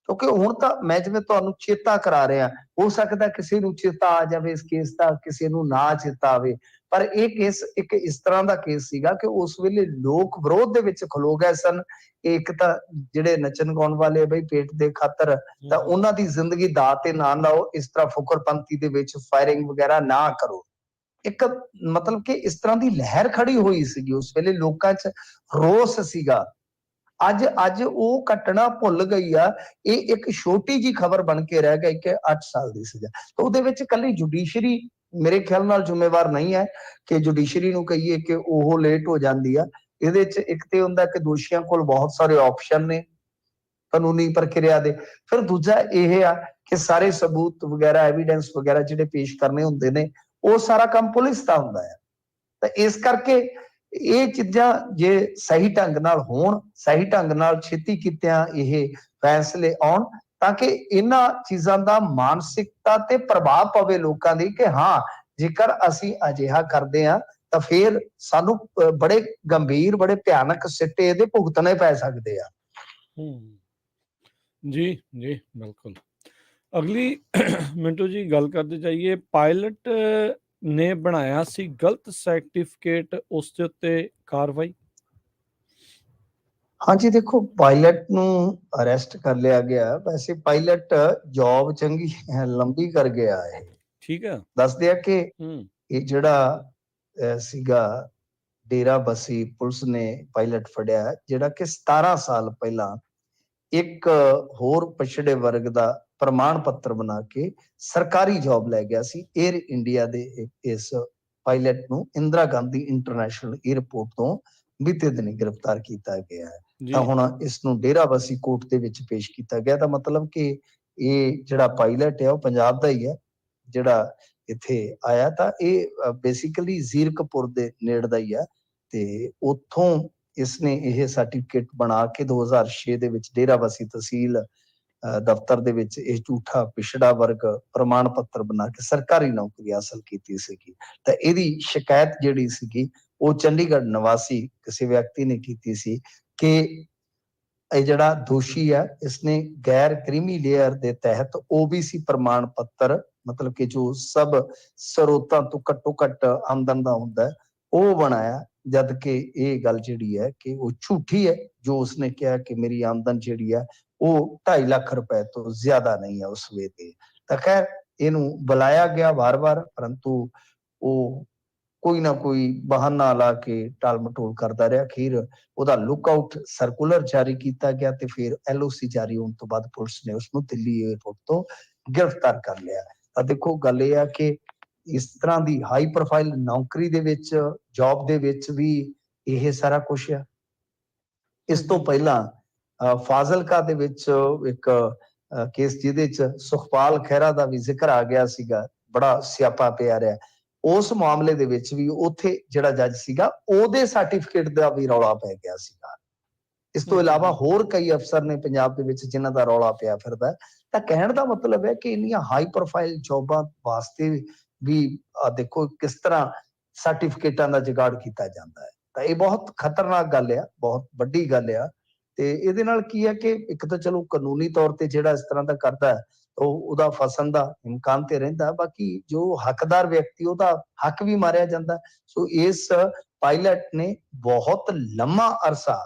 ਕਿਉਂਕਿ ਹੁਣ ਤਾਂ ਮੈਂ ਜਿਵੇਂ ਤੁਹਾਨੂੰ ਚੇਤਾ ਕਰਾ ਰਿਹਾ, ਹੋ ਸਕਦਾ ਕਿਸੇ ਨੂੰ ਚੇਤਾ ਆ ਜਾਵੇ ਇਸ ਕੇਸ ਦਾ, ਕਿਸੇ ਨੂੰ ਨਾ ਚੇਤਾ ਆਵੇ, ਪਰ ਇਹ ਕੇਸ ਇੱਕ ਇਸ ਤਰ੍ਹਾਂ ਦਾ ਕੇਸ ਸੀਗਾ ਕਿ ਉਸ ਵੇਲੇ ਲੋਕ ਵਿਰੋਧ ਦੇ ਵਿੱਚ ਖਲੋ ਗਏ ਸਨ। ਇੱਕ ਤਾਂ ਜਿਹੜੇ ਨੱਚਣ ਗਾਉਣ ਵਾਲੇ ਬਈ ਪੇਟ ਦੇ ਖਾਤਰ, ਤਾਂ ਉਹਨਾਂ ਦੀ ਜ਼ਿੰਦਗੀ ਦਾਅ ਤੇ ਨਾ ਲਾਓ, ਇਸ ਤਰ੍ਹਾਂ ਫੁਕਰਪੰਤੀ ਦੇ ਵਿੱਚ ਫਾਇਰਿੰਗ ਵਗੈਰਾ ਨਾ ਕਰੋ। ਇੱਕ ਮਤਲਬ ਕਿ ਇਸ ਤਰ੍ਹਾਂ ਦੀ ਲਹਿਰ ਖੜੀ ਹੋਈ ਸੀਗੀ ਉਸ ਵੇਲੇ, ਲੋਕਾਂ 'ਚ ਰੋਸ ਸੀਗਾ। ਅੱਜ ਉਹ ਘਟਨਾ ਭੁੱਲ ਗਈ ਆ। ਇਹ ਇੱਕ ਛੋਟੀ ਜੀ ਖਬਰ ਬਣ ਕੇ ਰਹਿ ਗਈ ਕਿ 8 ਸਾਲ ਦੀ ਸਜ਼ਾ। ਤਾਂ ਉਹਦੇ ਵਿੱਚ ਕੱਲੀ ਜੁਡੀਸ਼ਰੀ ਮੇਰੇ ਖਿਆਲ ਨਾਲ ਜ਼ਿੰਮੇਵਾਰ ਨਹੀਂ ਹੈ ਕਿ ਜੁਡੀਸ਼ਰੀ ਨੂੰ ਕਹੀਏ ਕਿ ਉਹ ਲੇਟ ਹੋ ਜਾਂਦੀ ਆ। ਇਹਦੇ 'ਚ ਇੱਕ ਤੇ ਹੁੰਦਾ ਕਿ ਦੋਸ਼ੀਆਂ ਕੋਲ ਬਹੁਤ ਸਾਰੇ ਆਪਸ਼ਨ ਨੇ ਕਾਨੂੰਨੀ ਪ੍ਰਕਿਰਿਆ ਦੇ, ਫਿਰ ਦੂਜਾ ਇਹ ਆ ਕਿ ਸਾਰੇ ਸਬੂਤ ਵਗੈਰਾ, ਐਵੀਡੈਂਸ ਵਗੈਰਾ ਜਿਹੜੇ ਪੇਸ਼ ਕਰਨੇ ਹੁੰਦੇ ਨੇ, ਉਹ ਸਾਰਾ ਕੰਮ ਪੁਲਿਸ ਦਾ ਹੁੰਦਾ ਹੈ। ਤਾਂ ਇਸ ਕਰਕੇ ਇਹ ਚੀਜ਼ਾਂ ਜੇ ਸਹੀ ਢੰਗ ਨਾਲ ਹੋਣ, ਸਹੀ ਢੰਗ ਨਾਲ ਛੇਤੀ ਕੀਤਿਆਂ ਇਹ ਫੈਸਲੇ ਆਉਣ, ਤਾਂ ਕਿ ਇਹਨਾਂ ਚੀਜ਼ਾਂ ਦਾ ਮਾਨਸਿਕਤਾ ਤੇ ਪ੍ਰਭਾਵ ਪਵੇ ਲੋਕਾਂ ਦੀ ਕਿ ਹਾਂ ਜੇਕਰ ਅਸੀਂ ਅਜਿਹਾ ਕਰਦੇ ਹਾਂ ਤਾਂ ਫਿਰ ਸਾਨੂੰ ਬੜੇ ਗੰਭੀਰ, ਬੜੇ ਭਿਆਨਕ ਸਿੱਟੇ ਇਹਦੇ ਭੁਗਤਣੇ ਪੈ ਸਕਦੇ ਆ। ਜੀ ਜੀ ਬਿਲਕੁਲ। ਅਗਲੀ ਮਿੰਟੂ ਜੀ ਗੱਲ ਕਰਦੇ ਜਾਈਏ, ਪਾਇਲਟ ਨੇ ਬਣਾਇਆ ਸੀ ਗਲਤ ਸਰਟੀਫਿਕੇਟ, ਉਸ ਦੇ ਉੱਤੇ ਕਾਰਵਾਈ। ਹਾਂਜੀ ਦੇਖੋ, ਪਾਇਲਟ ਨੂੰ ਅਰੈਸਟ ਕਰ ਲਿਆ ਗਿਆ। ਵੈਸੇ ਪਾਇਲਟ ਜੌਬ ਚੰਗੀ ਲੰਬੀ ਕਰ ਗਿਆ ਹੈ। ਠੀਕ ਹੈ, ਦੱਸਦੇ ਆ ਕਿ ਇਹ ਜਿਹੜਾ ਸੀਗਾ ਡੇਰਾ ਬਸੀ ਪੁਲਿਸ ਨੇ ਪਾਇਲਟ ਫੜਿਆ, ਜਿਹੜਾ ਕਿ 17 ਸਾਲ ਪਹਿਲਾਂ ਇੱਕ ਹੋਰ ਪਛੜੇ ਵਰਗ ਦਾ ਪ੍ਰਮਾਣ ਪੱਤਰ ਬਣਾ ਕੇ ਸਰਕਾਰੀ ਜੌਬ ਲੈ ਗਿਆ ਸੀ। 에ਅਰ ਇੰਡੀਆ ਦੇ ਇਸ ਪਾਇਲਟ ਨੂੰ ਇੰਦਰਾ ਗਾਂਧੀ ਇੰਟਰਨੈਸ਼ਨਲ 에ਅਰਪੋਰਟ ਤੋਂ ਬੀਤੇ ਦਿਨੀ ਗ੍ਰਿਫਤਾਰ ਕੀਤਾ ਗਿਆ ਹੈ। ਤਾਂ ਹੁਣ ਇਸ ਨੂੰ ਡੇਰਾਬੱਸੀ ਕੋਰਟ ਦੇ ਵਿੱਚ ਪੇਸ਼ ਕੀਤਾ ਗਿਆ। ਤਾਂ ਮਤਲਬ ਕਿ ਇਹ ਜਿਹੜਾ ਪਾਇਲਟ ਹੈ ਉਹ ਪੰਜਾਬ ਦਾ ਹੀ ਹੈ ਜਿਹੜਾ ਇੱਥੇ ਆਇਆ। ਤਾਂ ਇਹ ਬੇਸਿਕਲੀ ਜ਼ੀਰਕਪੁਰ ਦੇ ਨੇੜੇ ਦਾ ਹੀ ਹੈ, ਤੇ ਉੱਥੋਂ ਇਸਨੇ ਇਹ ਸਰਟੀਫਿਕੇਟ ਬਣਾ ਕੇ 2006 ਦੇ ਵਿੱਚ ਡੇਰਾਬੱਸੀ ਤਹਿਸੀਲ ਦਫ਼ਤਰ ਦੇ ਵਿੱਚ ਇਹ ਝੂਠਾ ਪਿਛੜਾ ਵਰਗ ਪ੍ਰਮਾਣ ਪੱਤਰ ਬਣਾ ਕੇ ਸਰਕਾਰੀ ਨੌਕਰੀ ਹਾਸਲ ਕੀਤੀ ਸੀਗੀ। ਤਾਂ ਇਹਦੀ ਸ਼ਿਕਾਇਤ ਜਿਹੜੀ ਸੀਗੀ ਉਹ ਚੰਡੀਗੜ੍ਹ ਨਿਵਾਸੀ ਕਿਸੇ ਵਿਅਕਤੀ ਨੇ ਕੀਤੀ ਸੀ ਕਿ ਇਹ ਜਿਹੜਾ ਦੋਸ਼ੀ ਹੈ ਇਸਨੇ ਗੈਰ ਕ੍ਰੀਮੀ ਲੇਅਰ ਦੇ ਤਹਿਤ OBC ਪ੍ਰਮਾਣ ਪੱਤਰ, ਮਤਲਬ ਕਿ ਜੋ ਸਭ ਸਰੋਤਾਂ ਤੋਂ ਘੱਟੋ ਘੱਟ ਆਮਦਨ ਦਾ ਹੁੰਦਾ ਹੈ, ਉਹ ਬਣਾਇਆ, ਜਦ ਕਿ ਇਹ ਗੱਲ ਜਿਹੜੀ ਹੈ ਕਿ ਉਹ ਝੂਠੀ ਹੈ। ਜੋ ਉਸਨੇ ਕਿਹਾ ਕਿ ਮੇਰੀ ਆਮਦਨ ਜਿਹੜੀ ਹੈ ਉਹ 2.5 ਲੱਖ ਰੁਪਏ ਤੋਂ ਜ਼ਿਆਦਾ ਨਹੀਂ ਹੈ ਉਸ ਵੇਲੇ। ਤਾਂ ਖੈਰ ਇਹਨੂੰ ਬੁਲਾਇਆ ਗਿਆ ਵਾਰ-ਵਾਰ, ਪਰੰਤੂ ਉਹ ਕੋਈ ਨਾ ਕੋਈ ਬਹਾਨਾ ਲਾ ਕੇ ਟਾਲ ਮਟੋਲ ਕਰਦਾ ਰਿਹਾ। ਅਖੀਰ ਉਹਦਾ ਲੁੱਕਆਊਟ ਸਰਕੂਲਰ ਜਾਰੀ ਕੀਤਾ ਗਿਆ ਤੇ ਫਿਰ LOC ਜਾਰੀ ਹੋਣ ਤੋਂ ਬਾਅਦ ਪੁਲਿਸ ਨੇ ਉਸਨੂੰ ਦਿੱਲੀ 에ਅਰਪੋਰਟ ਤੋਂ ਗ੍ਰਿਫਤਾਰ ਕਰ ਲਿਆ। ਤਾਂ ਦੇਖੋ ਗੱਲ ਇਹ ਆ ਕਿ ਇਸ ਤਰ੍ਹਾਂ ਦੀ ਹਾਈ ਪ੍ਰੋਫਾਈਲ ਨੌਕਰੀ ਦੇ ਵਿੱਚ, ਜੌਬ ਦੇ ਵਿੱਚ ਵੀ ਇਹ ਸਾਰਾ ਕੁਛ ਆ। ਇਸ ਤੋਂ ਪਹਿਲਾਂ ਫਾਜ਼ਿਲਕਾ ਦੇ ਵਿੱਚ ਇੱਕ ਕੇਸ ਜਿਹਦੇ ਚ ਸੁਖਪਾਲ ਖਹਿਰਾ ਦਾ ਵੀ ਜ਼ਿਕਰ ਆ ਗਿਆ ਸੀਗਾ, ਬੜਾ ਸਿਆਪਾ ਪਿਆ ਰਿਹਾ। ਉਸ ਮਾਮਲੇ ਦੇ ਵਿੱਚ ਵੀ ਉੱਥੇ ਜਿਹੜਾ ਜੱਜ ਸੀਗਾ ਉਹਦੇ ਸਰਟੀਫਿਕੇਟ ਦਾ ਵੀ ਰੌਲਾ ਪੈ ਗਿਆ ਸੀਗਾ। ਇਸ ਤੋਂ ਇਲਾਵਾ ਹੋਰ ਕਈ ਅਫਸਰ ਨੇ ਪੰਜਾਬ ਦੇ ਵਿੱਚ ਜਿਨ੍ਹਾਂ ਦਾ ਰੌਲਾ ਪਿਆ ਫਿਰਦਾ। ਤਾਂ ਕਹਿਣ ਦਾ ਮਤਲਬ ਹੈ ਕਿ ਇੰਨੀਆਂ ਹਾਈ ਪ੍ਰੋਫਾਈਲ ਜੌਬਾਂ ਵਾਸਤੇ ਵੀ ਦੇਖੋ ਕਿਸ ਤਰ੍ਹਾਂ ਸਰਟੀਫਿਕੇਟਾਂ ਦਾ ਜੁਗਾੜ ਕੀਤਾ ਜਾਂਦਾ ਹੈ। ਤਾਂ ਇਹ ਬਹੁਤ ਖਤਰਨਾਕ ਗੱਲ ਆ, ਬਹੁਤ ਵੱਡੀ ਗੱਲ ਆ। ਤੇ ਇਹਦੇ ਨਾਲ ਕੀ ਹੈ ਕਿ ਇੱਕ ਤਾਂ ਚਲੋ ਕਾਨੂੰਨੀ ਤੌਰ ਤੇ ਜਿਹੜਾ ਇਸ ਤਰ੍ਹਾਂ ਦਾ ਕਰਦਾ ਹੈ ਉਹਦਾ ਫਸਣ ਦਾ ਇਮਕਾਨ ਤੇ ਰਹਿੰਦਾ, ਬਾਕੀ ਜੋ ਹੱਕਦਾਰ ਵਿਅਕਤੀ ਉਹਦਾ ਹੱਕ ਵੀ ਮਾਰਿਆ ਜਾਂਦਾ। ਸੋ ਇਸ ਪਾਇਲਟ ਨੇ ਬਹੁਤ ਲੰਮਾ ਅਰਸਾ,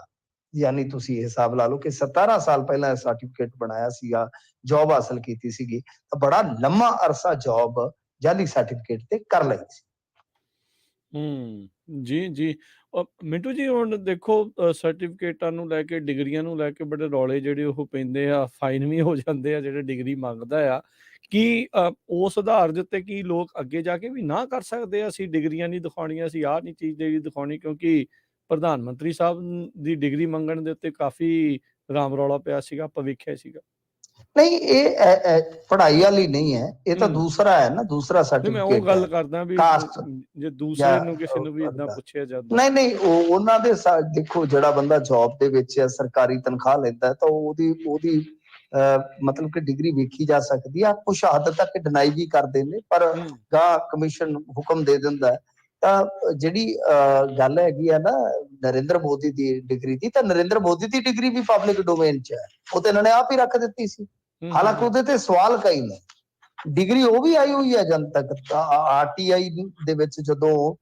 ਯਾਨੀ ਤੁਸੀਂ ਹਿਸਾਬ ਲਾ ਲਓ ਕਿ 17 ਸਾਲ ਪਹਿਲਾਂ ਸਰਟੀਫਿਕੇਟ ਬਣਾਇਆ ਸੀਗਾ, ਜੌਬ ਹਾਸਲ ਕੀਤੀ ਸੀਗੀ, ਤਾਂ ਬੜਾ ਲੰਮਾ ਅਰਸਾ ਜੌਬ ਜਾਲੀ ਸਰਟੀਫਿਕੇਟ ਤੇ ਕਰ ਲਈ ਸੀ। ਜੀ ਜੀ। ਮਿੰਟੂ ਜੀ, ਹੁਣ ਦੇਖੋ ਸਰਟੀਫਿਕੇਟਾਂ ਨੂੰ ਲੈ ਕੇ, ਡਿਗਰੀਆਂ ਨੂੰ ਲੈ ਕੇ ਬੜੇ ਰੌਲੇ ਜਿਹੜੇ ਉਹ ਪੈਂਦੇ ਆ, ਫਾਈਨ ਵੀ ਹੋ ਜਾਂਦੇ ਆ ਜਿਹੜੇ ਡਿਗਰੀ ਮੰਗਦਾ ਆ। ਕੀ ਉਸ ਆਧਾਰ ਦੇ ਉੱਤੇ ਕੀ ਲੋਕ ਅੱਗੇ ਜਾ ਕੇ ਵੀ ਨਾ ਕਰ ਸਕਦੇ ਆ, ਅਸੀਂ ਡਿਗਰੀਆਂ ਨਹੀਂ ਦਿਖਾਉਣੀਆਂ, ਅਸੀਂ ਆਹ ਨਹੀਂ ਚੀਜ਼ ਜਿਹੜੀ ਦਿਖਾਉਣੀ? ਕਿਉਂਕਿ ਪ੍ਰਧਾਨ ਮੰਤਰੀ ਸਾਹਿਬ ਦੀ ਡਿਗਰੀ ਮੰਗਣ ਦੇ ਉੱਤੇ ਕਾਫੀ ਰਾਮ ਰੌਲਾ ਪਿਆ ਸੀਗਾ, ਆਪਾਂ ਵੇਖਿਆ ਸੀਗਾ। ਨਹੀਂ, ਇਹ ਪੜ੍ਹਾਈ ਵਾਲੀ ਨਹੀਂ ਹੈ, ਇਹ ਤਾਂ ਦੂਸਰਾ ਹੈ ਨਾ, ਦੂਸਰਾ ਨਹੀਂ, ਮੈਂ ਉਹ ਸਰਟੀਫਿਕੇਟ ਗੱਲ ਹੈ ਕਰਦਾ ਵੀ ਕਾਸਟ ਜੇ ਦੂਸਰੇ ਨੂੰ ਕਿਸੇ ਨੂੰ ਵੀ ਇਦਾਂ ਪੁੱਛਿਆ ਜਾਂਦਾ। ਨਹੀਂ, ਉਹਨਾਂ ਦੇ ਦੇਖੋ, ਜਿਹੜਾ ਬੰਦਾ ਜੌਬ ਦੇ ਵਿੱਚ ਹੈ, ਸਰਕਾਰੀ ਤਨਖਾਹ ਲੈਂਦਾ, ਤਾਂ ਉਹਦੀ ਮਤਲਬ ਕਿ ਡਿਗਰੀ ਵੇਖੀ ਜਾ ਸਕਦੀ ਆ। ਕੁਛ ਹੱਦ ਤੱਕ ਡਿਨਾਈ ਵੀ ਕਰਦੇ ਨੇ, ਪਰ ਗਾਂ ਕਮਿਸ਼ਨ ਹੁਕਮ ਦੇ ਦਿੰਦਾ। ਤਾਂ ਜਿਹੜੀ ਗੱਲ ਹੈਗੀ ਆ ਨਾ ਨਰਿੰਦਰ ਮੋਦੀ ਦੀ ਡਿਗਰੀ ਦੀ, ਤਾਂ ਨਰਿੰਦਰ ਮੋਦੀ ਦੀ ਡਿਗਰੀ ਵੀ ਪਬਲਿਕ ਡੋਮੇਨ 'ਚ ਹੈ, ਉਹ ਤਾਂ ਇਹਨਾਂ ਨੇ ਆਪ ਹੀ ਰੱਖ ਦਿੱਤੀ ਸੀ। ਹਾਲਾਂਕਿ ਉਹਦੇ ਤੇ ਸਵਾਲ ਕਈ ਨੇ। ਡਿਗਰੀ ਉਹ ਵੀ ਆਈ ਹੋਈ ਹੈ ਜਨਤਕ, RTI ਦੇ ਵਿੱਚ ਜਦੋਂ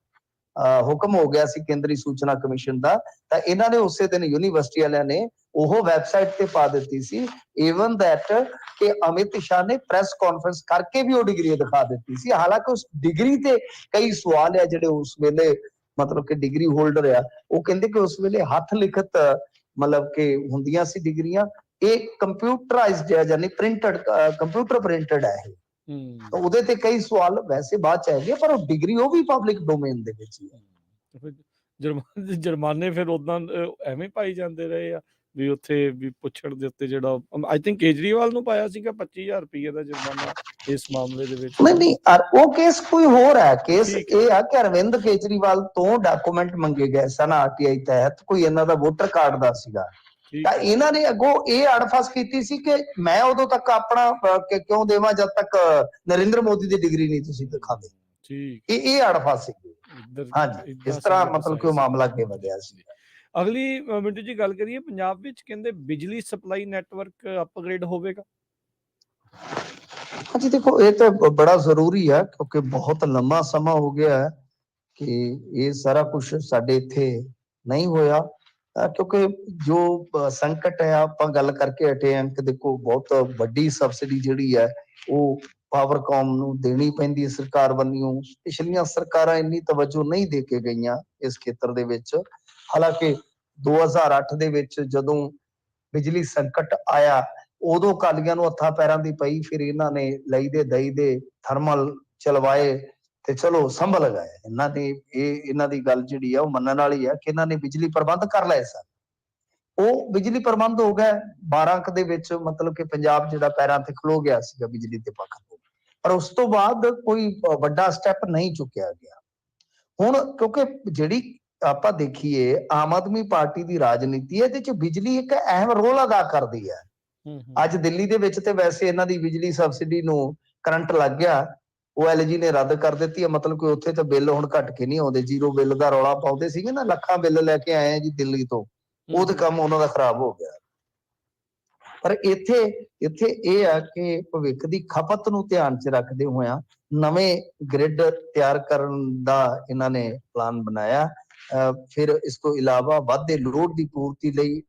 ਹੁਕਮ ਹੋ ਗਿਆ ਸੀ ਕੇਂਦਰੀ ਸੂਚਨਾ ਕਮਿਸ਼ਨ ਦਾ, ਤਾਂ ਇਹਨਾਂ ਨੇ ਉਸੇ ਦਿਨ ਯੂਨੀਵਰਸਿਟੀ ਵਾਲਿਆਂ ਨੇ ਉਹ ਵੈਬਸਾਈਟ ਤੇ ਪਾ ਦਿੱਤੀ ਸੀ, ਈਵਨ ਦੈਟ ਕਿ ਅਮਿਤ ਸ਼ਾਹ ਨੇ ਪ੍ਰੈਸ ਕਾਨਫਰੰਸ ਕਰਕੇ ਵੀ ਉਹ ਡਿਗਰੀ ਦਿਖਾ ਦਿੱਤੀ ਸੀ। ਹਾਲਾਂਕਿ ਉਸ ਡਿਗਰੀ ਤੇ ਕਈ ਸਵਾਲ ਆ ਜਿਹੜੇ ਉਸ ਵੇਲੇ ਮਤਲਬ ਕਿ ਡਿਗਰੀ ਹੋਲਡਰ ਆ, ਉਹ ਕਹਿੰਦੇ ਕਿ ਉਸ ਵੇਲੇ ਹੱਥ ਲਿਖਤ ਮਤਲਬ ਕਿ ਹੁੰਦੀਆਂ ਸੀ ਡਿਗਰੀਆਂ, ਇਹ ਕੰਪਿਊਟਰਾਈਜ਼ਡ ਹੈ, ਯਾਨੀ ਪ੍ਰਿੰਟਡ, ਕੰਪਿਊਟਰ ਪ੍ਰਿੰਟਡ ਹੈ ਇਹ। ਤਾਂ ਉਹਦੇ ਤੇ ਕਈ ਸਵਾਲ ਵੈਸੇ ਬਾਅਦ ਚ ਆਏਗੇ, ਪਰ ਉਹ ਡਿਗਰੀ ਉਹ ਵੀ ਪਬਲਿਕ ਡੋਮੇਨ ਦੇ ਵਿੱਚ ਹੀ ਹੈ। ਜੁਰਮਾਨੇ ਫਿਰ ਉਦਾਂ ਐਵੇਂ ਪਾਈ ਜਾਂਦੇ ਰਹੇ ਆ ਵੀ ਉੱਥੇ ਵੀ ਪੁੱਛਣ ਦੇ ਉੱਤੇ, ਜਿਹੜਾ ਆਈ ਥਿੰਕ ਕੇਜਰੀਵਾਲ ਨੂੰ ਪਾਇਆ ਸੀਗਾ 25,000 ਰੁਪਏ ਦਾ ਜੁਰਮਾਨਾ ਇਸ ਮਾਮਲੇ ਦੇ ਵਿੱਚ। ਨਹੀਂ, ਉਹ ਕੇਸ ਕੋਈ ਹੋਰ ਹੈ। ਕੇਸ ਇਹ ਆ ਕਿ ਅਰਵਿੰਦ ਕੇਜਰੀਵਾਲ ਤੋਂ ਡਾਕੂਮੈਂਟ ਮੰਗੇ ਗਏ ਸਨ RTI ਤਹਿਤ, ਕੋਈ ਇਹਨਾਂ ਦਾ ਵੋਟਰ ਕਾਰਡ ਦਾ ਸੀਗਾ। ਤਾਂ ਇਹਨਾਂ ਨੇ ਅੱਗੋਂ ਇਹ ਅੜਫਸ ਕੀਤੀ ਸੀ ਕਿ ਮੈਂ ਉਦੋਂ ਤੱਕ ਆਪਣਾ ਕਿਉਂ ਦੇਵਾਂ ਜਦ ਤੱਕ ਨਰਿੰਦਰ ਮੋਦੀ ਦੀ ਡਿਗਰੀ ਨਹੀਂ ਤੁਸੀਂ ਦਿਖਾਉਂਦੇ। ਇਹ ਅੜਫਸ ਸੀ। ਹਾਂਜੀ, ਇਸ ਤਰ੍ਹਾਂ ਮਤਲਬ ਕਿ ਉਹ ਮਾਮਲਾ ਅੱਗੇ ਵਧਿਆ ਸੀ। ਅਗਲੀ ਮਿੰਟੂ ਜੀ ਗੱਲ ਕਰੀਏ, ਪੰਜਾਬ ਵਿੱਚ ਕਹਿੰਦੇ ਬਿਜਲੀ ਸਪਲਾਈ ਨੈਟਵਰਕ ਅਪਗ੍ਰੇਡ ਹੋਵੇਗਾ। ਹਾਂਜੀ, ਦੇਖੋ ਇਹ ਤਾਂ ਬੜਾ ਜ਼ਰੂਰੀ ਹੈ, ਕਿਉਂਕਿ ਬਹੁਤ ਲੰਮਾ ਸਮਾਂ ਹੋ ਗਿਆ ਹੈ ਕਿ ਇਹ ਸਾਰਾ ਕੁਝ ਸਾਡੇ ਇੱਥੇ ਨਹੀਂ ਹੋਇਆ। ਕਿਉਂਕਿ ਜੋ ਸੰਕਟ ਹੈ, ਆਪਾਂ ਗੱਲ ਕਰਕੇ ਹਟੇ ਹਾਂ ਕਿ ਦੇਖੋ ਬਹੁਤ ਵੱਡੀ ਸਬਸਿਡੀ ਜਿਹੜੀ ਹੈ ਉਹ ਪਾਵਰਕਾਮ ਨੂੰ ਦੇਣੀ ਪੈਂਦੀ ਹੈ ਸਰਕਾਰ ਵੱਲੋਂ। ਪਿਛਲੀਆਂ ਸਰਕਾਰਾਂ ਇੰਨੀ ਤਵੱਜੋ ਨਹੀਂ ਦੇ ਕੇ ਗਈਆਂ ਇਸ ਖੇਤਰ ਦੇ ਵਿੱਚ। ਹਾਲਾਂਕਿ 2008 ਦੇ ਵਿੱਚ ਜਦੋਂ ਬਿਜਲੀ ਸੰਕਟ ਆਇਆ, ਉਦੋਂ ਅਕਾਲੀਆਂ ਨੂੰ ਹੱਥਾਂ ਪੈਰਾਂ ਦੀ ਪਈ, ਫਿਰ ਇਹਨਾਂ ਨੇ ਲਈ ਦੇ ਦਈ ਦੇ ਥਰਮਲ ਚਲਵਾਏ ਤੇ ਚਲੋ ਸੰਭਲ ਗਏ। ਇਹਨਾਂ ਦੀ ਗੱਲ ਜਿਹੜੀ ਆ ਉਹ ਮੰਨਣ ਵਾਲੀ ਆ ਕਿ ਇਹਨਾਂ ਨੇ ਬਿਜਲੀ ਪ੍ਰਬੰਧ ਕਰ ਲਏ ਸਨ। ਉਹ ਬਿਜਲੀ ਪ੍ਰਬੰਧ ਹੋ ਗਿਆ 12 ਦੇ ਵਿੱਚ, ਮਤਲਬ ਕਿ ਪੰਜਾਬ ਜਿਹੜਾ ਪੈਰਾਂ ਤੇ ਖਲੋ ਗਿਆ ਸੀਗਾ ਬਿਜਲੀ ਦੇ ਪੱਖ ਤੋਂ। ਪਰ ਉਸ ਤੋਂ ਬਾਅਦ ਕੋਈ ਵੱਡਾ ਸਟੈਪ ਨਹੀਂ ਚੁੱਕਿਆ ਗਿਆ। ਹੁਣ ਕਿਉਂਕਿ ਜਿਹੜੀ ਆਪਾਂ ਦੇਖੀਏ ਆਮ ਆਦਮੀ ਪਾਰਟੀ ਦੀ ਰਾਜਨੀਤੀ ਹੈ, ਇਹਦੇ ਚ ਬਿਜਲੀ ਇੱਕ ਅਹਿਮ ਰੋਲ ਅਦਾ ਕਰਦੀ ਹੈ। ਅੱਜ ਦਿੱਲੀ ਦੇ ਵਿੱਚ ਤੇ ਵੈਸੇ ਇਹਨਾਂ ਦੀ ਬਿਜਲੀ ਸਬਸਿਡੀ ਨੂੰ ਕਰੰਟ ਲੱਗ ਗਿਆ, ਉਹ LG ਨੇ ਰੱਦ ਕਰ ਦਿੱਤੀ ਹੈ। ਮਤਲਬ ਕਿ ਉੱਥੇ ਤਾਂ ਬਿੱਲ ਹੁਣ ਘਟ ਕੇ ਨਹੀਂ ਆਉਂਦੇ, ਜ਼ੀਰੋ ਬਿੱਲ ਦਾ ਰੌਲਾ ਪਾਉਂਦੇ ਸੀਗੇ ਨਾ, ਲੱਖਾਂ ਬਿੱਲ ਲੈ ਕੇ ਆਏ ਆ ਜੀ ਦਿੱਲੀ ਤੋਂ, ਉਹ ਤੇ ਕੰਮ ਉਹਨਾਂ ਦਾ ਖਰਾਬ ਹੋ ਗਿਆ। ਪਰ ਇੱਥੇ ਇਹ ਆ ਕਿ ਭਵਿੱਖ ਦੀ ਖਪਤ ਨੂੰ ਧਿਆਨ 'ਚ ਰੱਖਦੇ ਹੋਇਆ ਨਵੇਂ ਗ੍ਰਿਡ ਤਿਆਰ ਕਰਨ ਦਾ ਇਹਨਾਂ ਨੇ ਪਲਾਨ ਬਣਾਇਆ। ਫਿਰ ਇਸ ਤੋਂ ਇਲਾਵਾ ਵੱਧਦੇ ਲੋਡ ਦੀ ਪੂਰਤੀ ਲਈ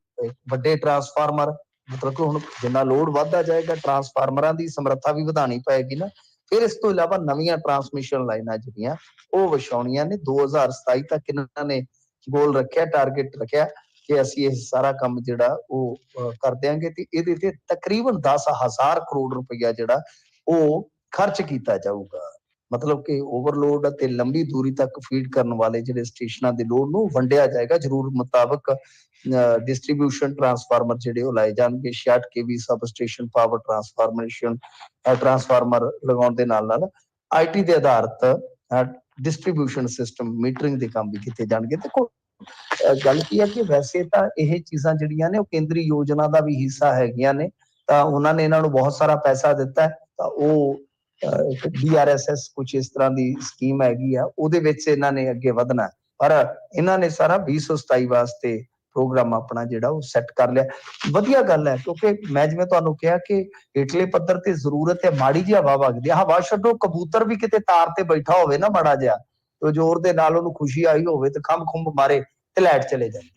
ਵੱਡੇ ਟਰਾਂਸਫਾਰਮਰ, ਮਤਲਬ ਕਿ ਹੁਣ ਜਿੰਨਾ ਲੋਡ ਵੱਧਦਾ ਜਾਏਗਾ ਟਰਾਂਸਫਾਰਮਰਾਂ ਦੀ ਸਮਰੱਥਾ ਵੀ ਵਧਾਉਣੀ ਪਏਗੀ ਨਾ। ਫਿਰ ਇਸ ਤੋਂ ਇਲਾਵਾ ਨਵੀਆਂ ਟਰਾਂਸਮਿਸ਼ਨ ਲਾਈਨਾਂ ਜਿਹੜੀਆਂ ਉਹ ਵਿਛਾਉਣੀਆਂ ਨੇ। 2027 ਤੱਕ ਇਹਨਾਂ ਨੇ ਗੋਲ ਰੱਖਿਆ, ਟਾਰਗੇਟ ਰੱਖਿਆ ਕਿ ਅਸੀਂ ਇਹ ਸਾਰਾ ਕੰਮ ਜਿਹੜਾ ਉਹ ਕਰ ਦਿਆਂਗੇ ਤੇ ਇਹਦੇ ਤੇ ਤਕਰੀਬਨ 10,000 ਕਰੋੜ ਰੁਪਇਆ ਜਿਹੜਾ ਉਹ ਖਰਚ ਕੀਤਾ ਜਾਊਗਾ। ਮਤਲਬ ਕਿ ਓਵਰਲੋਡ ਅਤੇ ਲੰਬੀ ਦੂਰੀ ਤੱਕ ਫੀਡ ਕਰਨ ਵਾਲੇ ਜਿਹੜੇ ਸਟੇਸ਼ਨਾਂ ਦੇ ਲੋਡ ਨੂੰ ਵੰਡਿਆ ਜਾਏਗਾ ਜ਼ਰੂਰਤ ਮੁਤਾਬਕ। ਡਿਸਟ੍ਰੀਬਿਊਸ਼ਨ ਟਰਾਂਸਫਾਰਮਰ ਜਿਹੜੇ ਉਹ ਲਾਏ ਜਾਣਗੇ, 66 kV sub station power transformer ਲਗਾਉਣ ਦੇ ਨਾਲ IT ਦੇ ਆਧਾਰਿਤ ਡਿਸਟ੍ਰੀਬਿਊਸ਼ਨ ਸਿਸਟਮ ਮੀਟਰਿੰਗ ਦੇ ਕੰਮ ਵੀ ਕੀਤੇ ਜਾਣਗੇ। ਦੇਖੋ ਗੱਲ ਕੀ ਹੈ ਕਿ ਵੈਸੇ ਤਾਂ ਇਹ ਚੀਜ਼ਾਂ ਜਿਹੜੀਆਂ ਨੇ ਉਹ ਕੇਂਦਰੀ ਯੋਜਨਾ ਦਾ ਵੀ ਹਿੱਸਾ ਹੈਗੀਆਂ ਨੇ, ਤਾਂ ਉਹਨਾਂ ਨੇ ਇਹਨਾਂ ਨੂੰ ਬਹੁਤ ਸਾਰਾ ਪੈਸਾ ਦਿੱਤਾ ਹੈ, ਤਾਂ ਉਹ ਇੱਕ DRSS ਕੁਝ ਇਸ ਤਰ੍ਹਾਂ ਦੀ ਸਕੀਮ ਹੈਗੀ ਆ, ਉਹਦੇ ਵਿੱਚ ਇਹਨਾਂ ਨੇ ਅੱਗੇ ਵਧਣਾ। ਪਰ ਇਹਨਾਂ ਨੇ ਸਾਰਾ 2027 ਵਾਸਤੇ ਪ੍ਰੋਗਰਾਮ ਆਪਣਾ ਜਿਹੜਾ ਉਹ ਸੈੱਟ ਕਰ ਲਿਆ। ਵਧੀਆ ਗੱਲ ਹੈ, ਕਿਉਂਕਿ ਮੈਂ ਜਿਵੇਂ ਤੁਹਾਨੂੰ ਕਿਹਾ ਕਿ ਹੇਠਲੇ ਪੱਧਰ ਤੇ ਜ਼ਰੂਰਤ ਹੈ, ਮਾੜੀ ਜਿਹੀ ਹਵਾ ਵਗਦੀ ਹੈ। ਹਵਾ ਛੱਡੋ, ਕਬੂਤਰ ਵੀ ਕਿਤੇ ਤਾਰ ਤੇ ਬੈਠਾ ਹੋਵੇ ਨਾ ਮਾੜਾ ਜਿਹਾ, ਤੇ ਜ਼ੋਰ ਦੇ ਨਾਲ ਉਹਨੂੰ ਖੁਸ਼ੀ ਆਈ ਹੋਵੇ ਤੇ ਖੰਭ ਖੁੰਭ ਮਾਰੇ ਤੇ ਲਾਈਟ ਚਲੇ ਜਾਂਦੀ।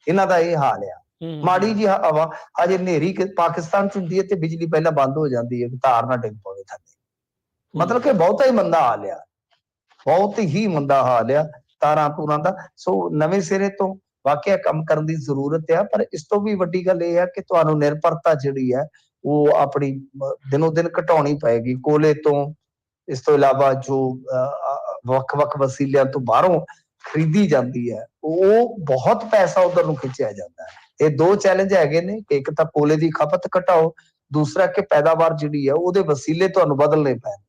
ਇਹਨਾਂ ਦਾ ਇਹ ਹਾਲ ਆ। ਮਾੜੀ ਜਿਹੀ ਹਵਾ, ਅਜੇ ਹਨੇਰੀ ਪਾਕਿਸਤਾਨ ਚ ਹੁੰਦੀ ਹੈ ਤੇ ਬਿਜਲੀ ਪਹਿਲਾਂ ਬੰਦ ਹੋ ਜਾਂਦੀ ਹੈ, ਤਾਰ ਨਾ ਡਿੱਗ ਪਵੇ ਥੱਲੇ। ਮਤਲਬ ਕਿ ਬਹੁਤਾ ਹੀ ਮੰਦਾ ਹਾਲ ਆ, ਬਹੁਤ ਹੀ ਮੰਦਾ ਹਾਲ ਆ ਤਾਰਾਂ ਤੂਰਾਂ ਦਾ। ਸੋ ਨਵੇਂ ਸਿਰੇ ਤੋਂ ਵਾਕਿਆ ਕੰਮ ਕਰਨ ਦੀ ਜ਼ਰੂਰਤ ਆ। ਪਰ ਇਸ ਤੋਂ ਵੀ ਵੱਡੀ ਗੱਲ ਇਹ ਆ ਕਿ ਤੁਹਾਨੂੰ ਨਿਰਭਰਤਾ ਜਿਹੜੀ ਹੈ ਉਹ ਆਪਣੀ ਦਿਨੋਂ ਦਿਨ ਘਟਾਉਣੀ ਪਏਗੀ ਕੋਲੇ ਤੋਂ। ਇਸ ਤੋਂ ਇਲਾਵਾ ਜੋ ਵੱਖ-ਵੱਖ ਵਸੀਲਿਆਂ ਤੋਂ ਬਾਹਰੋਂ ਖਰੀਦੀ ਜਾਂਦੀ ਹੈ, ਉਹ ਬਹੁਤ ਪੈਸਾ ਉਧਰ ਨੂੰ ਖਿੱਚਿਆ ਜਾਂਦਾ ਹੈ। ਇਹ ਦੋ ਚੈਲੰਜ ਹੈਗੇ ਨੇ, ਇੱਕ ਤਾਂ ਕੋਲੇ ਦੀ ਖਪਤ ਘਟਾਓ, ਦੂਸਰਾ ਕਿ ਪੈਦਾਵਾਰ ਜਿਹੜੀ ਹੈ ਉਹਦੇ ਵਸੀਲੇ ਤੁਹਾਨੂੰ ਬਦਲਣੇ ਪੈਣਗੇ।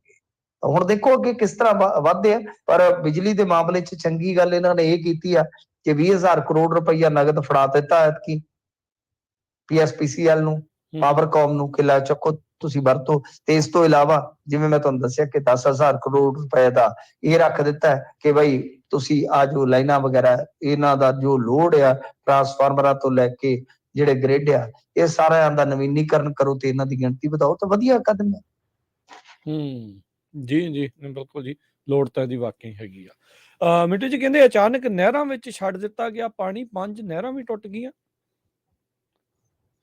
ਹੁਣ ਦੇਖੋ ਅੱਗੇ ਕਿਸ ਤਰ੍ਹਾਂ ਵੱਧਦੇ ਆ। ਪਰ ਬਿਜਲੀ ਦੇ ਮਾਮਲੇ 'ਚ ਚੰਗੀ ਗੱਲ ਇਹਨਾਂ ਨੇ ਇਹ ਕੀਤੀ ਆ ਕਿ 20,000 ਕਰੋੜ ਰੁਪਈਆ ਨਗਦ ਫੜਾ ਦਿੱਤਾ ਐਤਕੀ PSPCL ਨੂੰ, ਪਾਵਰਕਾਮ ਨੂੰ, ਕਿਲਾ ਚੱਕੋ ਤੁਸੀਂ ਵਰਤੋ। ਤੇ ਇਸ ਤੋਂ ਇਲਾਵਾ ਜਿਵੇਂ ਮੈਂ ਤੁਹਾਨੂੰ ਦੱਸਿਆ ਕਿ 10,000 ਕਰੋੜ ਰੁਪਏ ਦਾ ਇਹ ਰੱਖ ਦਿੱਤਾ ਹੈ ਕਿ ਬਈ ਤੁਸੀਂ ਆ ਜੋ ਲਾਈਨਾਂ ਵਗੈਰਾ ਇਹਨਾਂ ਦਾ ਜੋ ਲੋਡ ਆ, ਟਰਾਂਸਫਾਰਮਰਾਂ ਤੋਂ ਲੈ ਕੇ ਜਿਹੜੇ ਗ੍ਰਿਡ ਆ, ਇਹ ਸਾਰਿਆਂ ਦਾ ਨਵੀਨੀਕਰਨ ਕਰੋ ਤੇ ਇਹਨਾਂ ਦੀ ਗਿਣਤੀ ਵਧਾਓ। ਤਾਂ ਵਧੀਆ ਕਦਮ ਹੈ। ਜੀ ਜੀ, ਬਿਲਕੁਲ ਜੀ, ਲੋੜ ਤਾਂ ਇਹਦੀ ਵਾਕਈ ਹੈਗੀ ਆ। ਮਿੰਟੂ ਜੀ ਕਹਿੰਦੇ ਅਚਾਨਕ ਨਹਿਰਾਂ ਵਿੱਚ ਛੱਡ ਦਿੱਤਾ ਗਿਆ ਪਾਣੀ, 5 ਨਹਿਰਾਂ ਵੀ ਟੁੱਟ ਗਈਆਂ।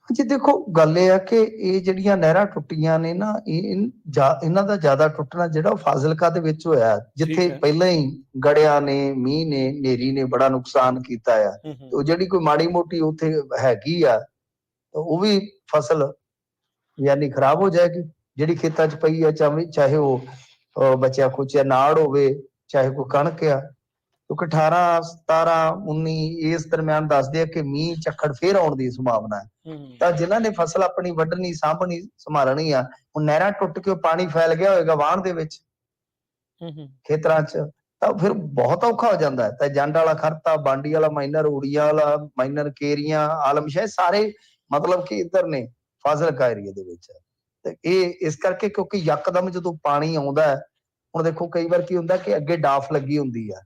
ਜੀ ਦੇਖੋ, ਗੱਲ ਇਹ ਆ ਕਿ ਇਹ ਜਿਹੜੀਆਂ ਨਹਿਰਾਂ ਟੁੱਟੀਆਂ ਨੇ ਨਾ, ਇਹਨਾਂ ਦਾ ਜ਼ਿਆਦਾ ਟੁੱਟਣਾ ਜਿਹੜਾ ਉਹ ਫਾਜ਼ਿਲਕਾ ਦੇ ਵਿੱਚ ਹੋਇਆ, ਜਿੱਥੇ ਪਹਿਲਾਂ ਹੀ ਗੜਿਆਂ ਨੇ, ਮੀਂਹ ਨੇ, ਹਨੇਰੀ ਨੇ ਬੜਾ ਨੁਕਸਾਨ ਕੀਤਾ ਆ। ਤੇ ਉਹ ਜਿਹੜੀ ਕੋਈ ਮਾੜੀ ਮੋਟੀ ਉੱਥੇ ਹੈਗੀ ਆ, ਉਹ ਵੀ ਫਸਲ ਯਾਨੀ ਖਰਾਬ ਹੋ ਜਾਏਗੀ ਜਿਹੜੀ ਖੇਤਾਂ 'ਚ ਪਈ ਆ, ਚਾਹੇ ਉਹ ਬਚਿਆ ਖੁਚਿਆ ਨਾੜ ਹੋਵੇ, ਚਾਹੇ ਕੋਈ ਕਣਕ ਆ। ਕਿਉਂਕਿ 18, 17, 19 ਇਸ ਦਰਮਿਆਨ ਦੱਸਦੇ ਆ ਕਿ ਮੀਂਹ ਝੱਖੜ ਫੇਰ ਆਉਣ ਦੀ ਸੰਭਾਵਨਾ ਹੈ। ਤਾਂ ਜਿਨ੍ਹਾਂ ਨੇ ਫਸਲ ਆਪਣੀ ਵੱਢਣੀ, ਸਾਂਭਣੀ, ਸੰਭਾਲਣੀ ਆ, ਹੁਣ ਨਹਿਰਾਂ ਟੁੱਟ ਕੇ ਪਾਣੀ ਫੈਲ ਗਿਆ ਹੋਏਗਾ ਵਾਹਣ ਦੇ ਵਿੱਚ, ਖੇਤਰਾਂ 'ਚ, ਤਾਂ ਫਿਰ ਬਹੁਤ ਔਖਾ ਹੋ ਜਾਂਦਾ ਹੈ। ਤਾਂ ਜੰਡ ਵਾਲਾ ਖਰਤਾ, ਬਾਂਡੀ ਵਾਲਾ ਮਾਈਨਰ, ਊੜੀਆਂ ਵਾਲਾ ਮਾਈਨਰ, ਕੇਰੀਆਂ, ਆਲਮਸ਼ਾਹ ਸਾਰੇ ਮਤਲਬ ਕਿ ਇੱਧਰ ਨੇ ਫਾਜ਼ਿਲਕਾ ਏਰੀਏ ਦੇ ਵਿੱਚ। ਤੇ ਇਹ ਇਸ ਕਰਕੇ ਕਿਉਂਕਿ ਯਕਦਮ ਜਦੋਂ ਪਾਣੀ ਆਉਂਦਾ ਹੈ, ਹੁਣ ਦੇਖੋ ਕਈ ਵਾਰ ਕੀ ਹੁੰਦਾ ਕਿ ਅੱਗੇ ਡਾਫ ਲੱਗੀ ਹੁੰਦੀ ਆ,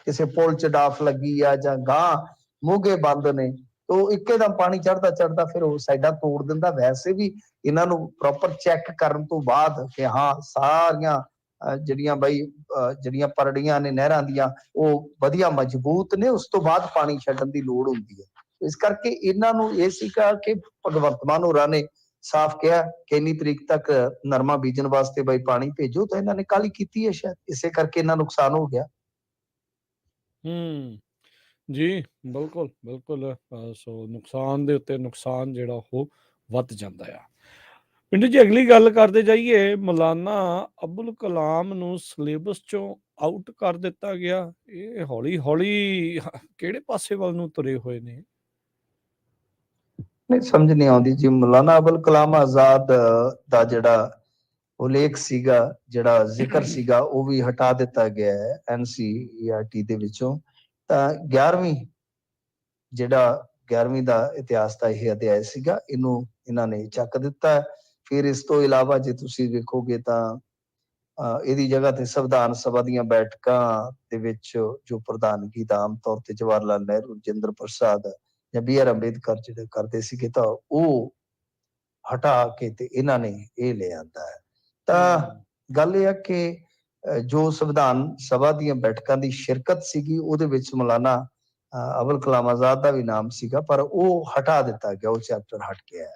ਕਿਸੇ ਪੁਲ 'ਚ ਡਾਫ ਲੱਗੀ ਆ ਜਾਂ ਗਾਂ ਮੋਗੇ ਬੰਦ ਨੇ, ਤੋਂ ਇੱਕਦਮ ਪਾਣੀ ਚੜਦਾ ਫਿਰ ਉਹ ਸਾਈਡਾਂ ਤੋੜ ਦਿੰਦਾ। ਵੈਸੇ ਵੀ ਇਹਨਾਂ ਨੂੰ ਪ੍ਰੋਪਰ ਚੈੱਕ ਕਰਨ ਤੋਂ ਬਾਅਦ ਕਿ ਹਾਂ ਸਾਰੀਆਂ ਜਿਹੜੀਆਂ ਬਈ ਜਿਹੜੀਆਂ ਪਰੜੀਆਂ ਨੇ ਨਹਿਰਾਂ ਦੀਆਂ ਉਹ ਵਧੀਆ ਮਜ਼ਬੂਤ ਨੇ, ਉਸ ਤੋਂ ਬਾਅਦ ਪਾਣੀ ਛੱਡਣ ਦੀ ਲੋੜ ਹੁੰਦੀ ਹੈ। ਇਸ ਕਰਕੇ ਇਹਨਾਂ ਨੂੰ ਇਹ ਸੀਗਾ ਕਿ ਭਗਵੰਤ ਮਾਨ ਹੋਰਾਂ ਨੇ ਸਾਫ਼ ਕਿਹਾ ਕਿ ਇੰਨੀ ਤਰੀਕ ਤੱਕ ਨਰਮਾ ਬੀਜਣ ਵਾਸਤੇ ਬਈ ਪਾਣੀ ਭੇਜੋ, ਤਾਂ ਇਹਨਾਂ ਨੇ ਕਾਹਲੀ ਕੀਤੀ ਹੈ ਸ਼ਾਇਦ, ਇਸੇ ਕਰਕੇ ਇਹਨਾਂ ਨੁਕਸਾਨ ਹੋ ਗਿਆ। ਜੀ ਬਿਲਕੁਲ ਬਿਲਕੁਲ। ਸੋ ਨੁਕਸਾਨ ਦੇ ਉੱਤੇ ਨੁਕਸਾਨ ਜਿਹੜਾ ਉਹ ਵੱਧ ਜਾਂਦਾ ਆ। ਪਿੰਡੂ ਜੀ ਅਗਲੀ ਗੱਲ ਕਰਦੇ ਜਾਈਏ, ਮੌਲਾਨਾ ਅਬੁਲ ਕਲਾਮ ਨੂੰ ਸਿਲੇਬਸ ਚੋਂ ਆਊਟ ਕਰ ਦਿੱਤਾ ਗਿਆ। ਇਹ ਹੌਲੀ ਹੌਲੀ ਕਿਹੜੇ ਪਾਸੇ ਵੱਲ ਨੂੰ ਤੁਰੇ ਹੋਏ ਨੇ? ਨਹੀਂ ਸਮਝ ਨਹੀਂ ਆਉਂਦੀ ਜੀ। ਮੌਲਾਨਾ ਅਬੁਲ ਕਲਾਮ ਆਜ਼ਾਦ ਦਾ ਜਿਹੜਾ ਉਲੇਖ ਸੀਗਾ, ਜਿਹੜਾ ਜ਼ਿਕਰ ਸੀਗਾ, ਉਹ ਵੀ ਹਟਾ ਦਿੱਤਾ ਗਿਆ ਹੈ NCERT ਦੇ ਵਿੱਚੋਂ। ਤਾਂ 11ਵੀਂ ਦਾ ਇਤਿਹਾਸ ਦਾ ਇਹ ਅਧਿਆਇ ਸੀਗਾ, ਇਹਨੂੰ ਇਹਨਾਂ ਨੇ ਚੱਕ ਦਿੱਤਾ। ਫਿਰ ਇਸ ਤੋਂ ਇਲਾਵਾ ਜੇ ਤੁਸੀਂ ਵੇਖੋਗੇ ਤਾਂ ਇਹਦੀ ਜਗ੍ਹਾ ਤੇ ਸੰਵਿਧਾਨ ਸਭਾ ਦੀਆਂ ਬੈਠਕਾਂ ਦੇ ਵਿੱਚ ਜੋ ਪ੍ਰਧਾਨਗੀ ਦਾ ਆਮ ਤੌਰ ਤੇ ਜਵਾਹਰ ਲਾਲ ਨਹਿਰੂ, ਰਜਿੰਦਰ ਪ੍ਰਸਾਦ ਜਾਂ BR ਅੰਬੇਦਕਰ ਜਿਹੜੇ ਕਰਦੇ ਸੀਗੇ, ਤਾਂ ਉਹ ਹਟਾ ਕੇ ਤੇ ਇਹਨਾਂ ਨੇ ਇਹ ਲੈ ਆਂਦਾ ਹੈ। ਤਾਂ ਗੱਲ ਇਹ ਆ ਕਿ ਜੋ ਸੰਵਿਧਾਨ ਸਭਾ ਦੀਆਂ ਬੈਠਕਾਂ ਦੀ ਸ਼ਿਰਕਤ ਸੀਗੀ, ਉਹਦੇ ਵਿੱਚ ਮੌਲਾਨਾ ਅਬੁਲ ਕਲਾਮ ਆਜ਼ਾਦ ਦਾ ਵੀ ਨਾਮ ਸੀਗਾ, ਪਰ ਉਹ ਹਟਾ ਦਿੱਤਾ ਗਿਆ, ਉਹ ਚੈਪਟਰ ਹਟ ਗਿਆ ਹੈ।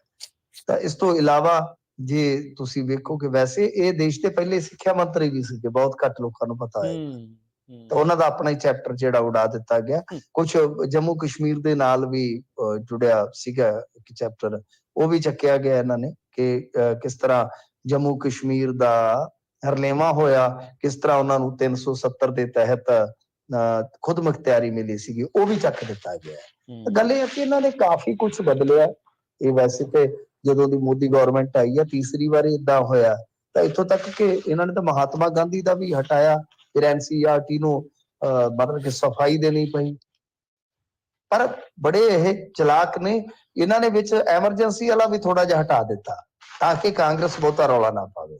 ਤਾਂ ਇਸ ਤੋਂ ਇਲਾਵਾ ਜੇ ਤੁਸੀਂ ਵੇਖੋ ਕਿ ਵੈਸੇ ਇਹ ਦੇਸ਼ ਦੇ ਪਹਿਲੇ ਸਿੱਖਿਆ ਮੰਤਰੀ ਵੀ ਸੀਗੇ, ਬਹੁਤ ਘੱਟ ਲੋਕਾਂ ਨੂੰ ਪਤਾ ਹੈ। ਤਾਂ ਉਹਨਾਂ ਦਾ ਆਪਣਾ ਹੀ ਚੈਪਟਰ ਜਿਹੜਾ ਉਡਾ ਦਿੱਤਾ ਗਿਆ। ਕੁਝ ਜੰਮੂ ਕਸ਼ਮੀਰ ਦੇ ਨਾਲ ਵੀ ਜੁੜਿਆ ਸੀਗਾ ਇੱਕ ਚੈਪਟਰ, ਉਹ ਵੀ ਚੱਕਿਆ ਗਿਆ ਇਹਨਾਂ ਨੇ ਕਿ ਕਿਸ ਤਰ੍ਹਾਂ ਜੰਮੂ ਕਸ਼ਮੀਰ ਦਾ ਹਰਲੇਵਾ ਹੋਇਆ, ਕਿਸ ਤਰ੍ਹਾਂ ਉਹਨਾਂ ਨੂੰ 370 ਦੇ ਤਹਿਤ ਖੁਦ ਮੁਖਤਿਆਰੀ ਮਿਲੀ ਸੀਗੀ, ਉਹ ਵੀ ਚੱਕ ਦਿੱਤਾ ਗਿਆ। ਗੱਲ ਇਹ ਹੈ ਕਿ ਇਹਨਾਂ ਨੇ ਕਾਫੀ ਕੁਝ ਬਦਲਿਆ। ਇਹ ਵੈਸੇ ਤੇ ਜਦੋਂ ਦੀ ਮੋਦੀ ਗਵਰਨਮੈਂਟ ਆਈ ਹੈ, ਤੀਸਰੀ ਵਾਰੀ ਏਦਾਂ ਹੋਇਆ। ਤਾਂ ਇੱਥੋਂ ਤੱਕ ਕਿ ਇਹਨਾਂ ਨੇ ਤਾਂ ਮਹਾਤਮਾ ਗਾਂਧੀ ਦਾ ਵੀ ਹਟਾਇਆ, ਫਿਰ NCERT ਨੂੰ ਮਤਲਬ ਕਿ ਸਫਾਈ ਦੇਣੀ ਪਈ। ਪਰ ਬੜੇ ਇਹ ਚਲਾਕ ਨੇ, ਇਹਨਾਂ ਨੇ ਵਿੱਚ ਐਮਰਜੈਂਸੀ ਵਾਲਾ ਵੀ ਥੋੜਾ ਜਿਹਾ ਹਟਾ ਦਿੱਤਾ ਤਾਂ ਕਿ ਕਾਂਗਰਸ ਬਹੁਤਾ ਰੌਲਾ ਨਾ ਪਾਵੇ।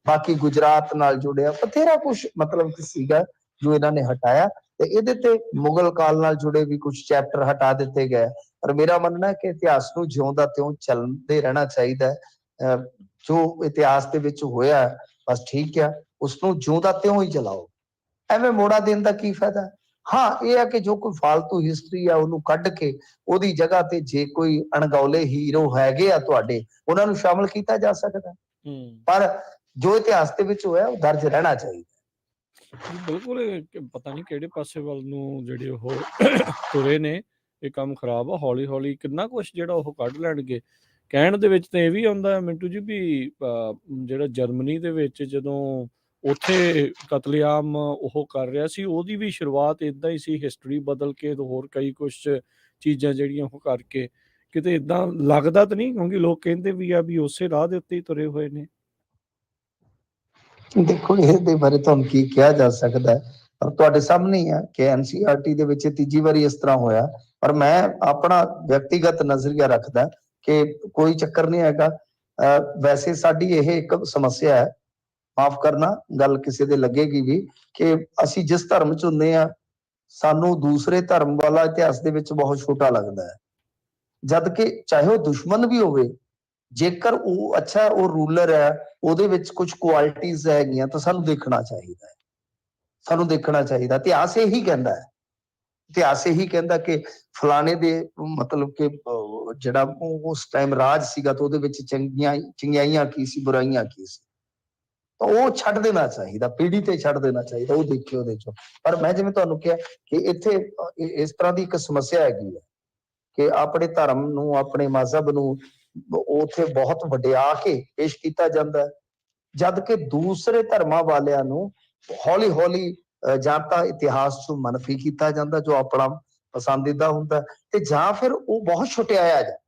ਬਾਕੀ ਗੁਜਰਾਤ ਨਾਲ ਜੁੜਿਆ ਬਥੇਰਾ ਕੁਝ ਮਤਲਬ ਕਿ ਸੀਗਾ ਜੋ ਇਹਨਾਂ ਨੇ ਹਟਾਇਆ ਤੇ ਇਹਦੇ ਤੇ ਮੁਗਲ ਕਾਲ ਨਾਲ ਜੁੜੇ ਵੀ ਕੁਝ ਚੈਪਟਰ ਹਟਾ ਦਿੱਤੇ ਗਏ। ਪਰ ਮੇਰਾ ਮੰਨਣਾ ਹੈ ਕਿ ਇਤਿਹਾਸ ਨੂੰ ਜਿਉਂਦਾ ਤਿਉਂ ਚੱਲਦੇ ਰਹਿਣਾ ਚਾਹੀਦਾ ਹੈ। ਜੋ ਇਤਿਹਾਸ ਦੇ ਵਿੱਚ ਹੋਇਆ ਹੈ, ਬਸ ਠੀਕ ਆ, ਉਸ ਨੂੰ ਜਿਉਂਦਾ ਤਿਉਂ ਹੀ ਚਲਾਓ। ਐਵੇਂ ਮੋੜਾ ਦੇਣ ਦਾ ਕੀ ਫਾਇਦਾ? ਹਾਂ, ਇਹ ਹੈ ਕਿ ਜੋ ਕੋਈ ਫਾਲਤੂ ਹਿਸਟਰੀ ਆ ਉਹਨੂੰ ਕੱਢ ਕੇ ਉਹਦੀ ਜਗ੍ਹਾ ਤੇ ਜੇ ਕੋਈ ਅਣਗੌਲੇ ਹੀਰੋ ਹੈਗੇ ਆ ਤੁਹਾਡੇ, ਉਹਨਾਂ ਨੂੰ ਸ਼ਾਮਲ ਕੀਤਾ ਜਾ ਸਕਦਾ। ਪਰ ਜੋ ਇਤਿਹਾਸ ਦੇ ਵਿੱਚ ਹੋਇਆ ਉਹ ਦਰਜ ਰਹਿਣਾ ਚਾਹੀਦਾ। ਜੀ ਬਿਲਕੁਲ, ਪਤਾ ਨਹੀਂ ਕਿਹੜੇ ਪਾਸੇ ਵੱਲ ਨੂੰ ਜਿਹੜੇ ਉਹ ਤੁਰੇ ਨੇ, ਇਹ ਕੰਮ ਖਰਾਬ ਆ। ਹੌਲੀ ਹੌਲੀ ਕਿੰਨਾ ਕੁਛ ਜਿਹੜਾ ਉਹ ਕੱਢ ਲੈਣਗੇ। ਕਹਿਣ ਦੇ ਵਿੱਚ ਤਾਂ ਇਹ ਵੀ ਆਉਂਦਾ ਮਿੰਟੂ ਜੀ ਵੀ ਜਿਹੜਾ ਜਰਮਨੀ ਦੇ ਵਿੱਚ ਜਦੋਂ ਉੱਥੇ ਕਤਲੇਆਮ ਉਹ ਕਰ ਰਿਹਾ ਸੀ, ਉਹਦੀ ਵੀ ਸ਼ੁਰੂਆਤ ਇਦਾਂ ਹੀ ਸੀ, ਹਿਸਟਰੀ ਬਦਲ ਕੇ ਤੇ ਹੋਰ ਕਈ ਕੁਛ ਚੀਜ਼ਾਂ ਜਿਹੜੀਆਂ ਉਹ ਕਰਕੇ। ਕਿਤੇ ਇਦਾਂ ਲੱਗਦਾ ਤਾਂ ਨਹੀਂ, ਕਿਉਂਕਿ ਲੋਕ ਕਹਿੰਦੇ ਵੀ ਆ ਵੀ ਉਸੇ ਰਾਹ ਦੇ ਉੱਤੇ ਹੀ ਤੁਰੇ ਹੋਏ ਨੇ। ਦੇਖੋ, ਇਹਦੇ ਬਾਰੇ ਤੁਹਾਨੂੰ ਕੀ ਕਿਹਾ ਜਾ ਸਕਦਾ ਹੈ, ਪਰ ਤੁਹਾਡੇ ਸਾਹਮਣੇ ਹੀ ਆ ਕਿ ਐਨਸੀਈਆਰਟੀ ਦੇ ਵਿੱਚ ਤੀਜੀ ਵਾਰੀ ਇਸ ਤਰ੍ਹਾਂ ਹੋਇਆ। ਪਰ ਮੈਂ ਆਪਣਾ ਵਿਅਕਤੀਗਤ ਨਜ਼ਰੀਆ ਰੱਖਦਾ ਕਿ ਕੋਈ ਚੱਕਰ ਨਹੀਂ ਹੈਗਾ। ਵੈਸੇ ਸਾਡੀ ਇਹ ਇੱਕ ਸਮੱਸਿਆ ਹੈ, ਮਾਫ ਕਰਨਾ ਗੱਲ ਕਿਸੇ ਦੇ ਲੱਗੇਗੀ ਵੀ, ਕਿ ਅਸੀਂ ਜਿਸ ਧਰਮ ਚ ਹੁੰਦੇ ਆ ਸਾਨੂੰ ਦੂਸਰੇ ਧਰਮ ਵਾਲਾ ਇਤਿਹਾਸ ਦੇ ਵਿੱਚ ਬਹੁਤ ਛੋਟਾ ਲੱਗਦਾ ਹੈ। ਜਦ ਕਿ ਚਾਹੇ ਉਹ ਦੁਸ਼ਮਣ ਵੀ ਹੋਵੇ, ਜੇਕਰ ਉਹ ਅੱਛਾ ਉਹ ਰੂਲਰ ਹੈ, ਉਹਦੇ ਵਿੱਚ ਕੁਝ ਕੁਆਲਿਟੀਜ਼ ਹੈਗੀਆਂ ਤਾਂ ਸਾਨੂੰ ਦੇਖਣਾ ਚਾਹੀਦਾ ਹੈ। ਸਾਨੂੰ ਦੇਖਣਾ ਚਾਹੀਦਾ। ਇਤਿਹਾਸ ਇਹੀ ਕਹਿੰਦਾ ਹੈ, ਇਤਿਹਾਸ ਇਹੀ ਕਹਿੰਦਾ ਕਿ ਫਲਾਣੇ ਦੇ ਮਤਲਬ ਕਿ ਜਿਹੜਾ ਉਸ ਟਾਈਮ ਰਾਜ ਸੀਗਾ ਤਾਂ ਉਹਦੇ ਵਿੱਚ ਚੰਗਿਆਈਆਂ ਕੀ ਸੀ, ਬੁਰਾਈਆਂ ਕੀ ਸੀ, ਤਾਂ ਉਹ ਛੱਡ ਦੇਣਾ ਚਾਹੀਦਾ, ਪੀੜ੍ਹੀ ਤੇ ਛੱਡ ਦੇਣਾ ਚਾਹੀਦਾ, ਉਹ ਦੇਖਿਓ ਉਹਦੇ ਚੋਂ। ਪਰ ਮੈਂ ਜਿਵੇਂ ਤੁਹਾਨੂੰ ਕਿਹਾ ਕਿ ਇੱਥੇ ਇਸ ਤਰ੍ਹਾਂ ਦੀ ਇੱਕ ਸਮੱਸਿਆ ਹੈਗੀ ਹੈ ਕਿ ਆਪਣੇ ਧਰਮ ਨੂੰ, ਆਪਣੇ ਮਜ਼ਹਬ ਨੂੰ ਉੱਥੇ ਬਹੁਤ ਵਡਿਆ ਕੇ ਪੇਸ਼ ਕੀਤਾ ਜਾਂਦਾ ਹੈ, ਜਦ ਕਿ ਦੂਸਰੇ ਧਰਮਾਂ ਵਾਲਿਆਂ ਨੂੰ ਹੌਲੀ ਹੌਲੀ ਜਾਂ ਤਾਂ ਇਤਿਹਾਸ ਚੋਂ ਮਨਫੀ ਕੀਤਾ ਜਾਂਦਾ ਜੋ ਆਪਣਾ ਪਸੰਦੀਦਾ ਹੁੰਦਾ, ਤੇ ਜਾਂ ਫਿਰ ਉਹ ਬਹੁਤ ਛੁਟਿਆਇਆ ਜਾਂਦਾ,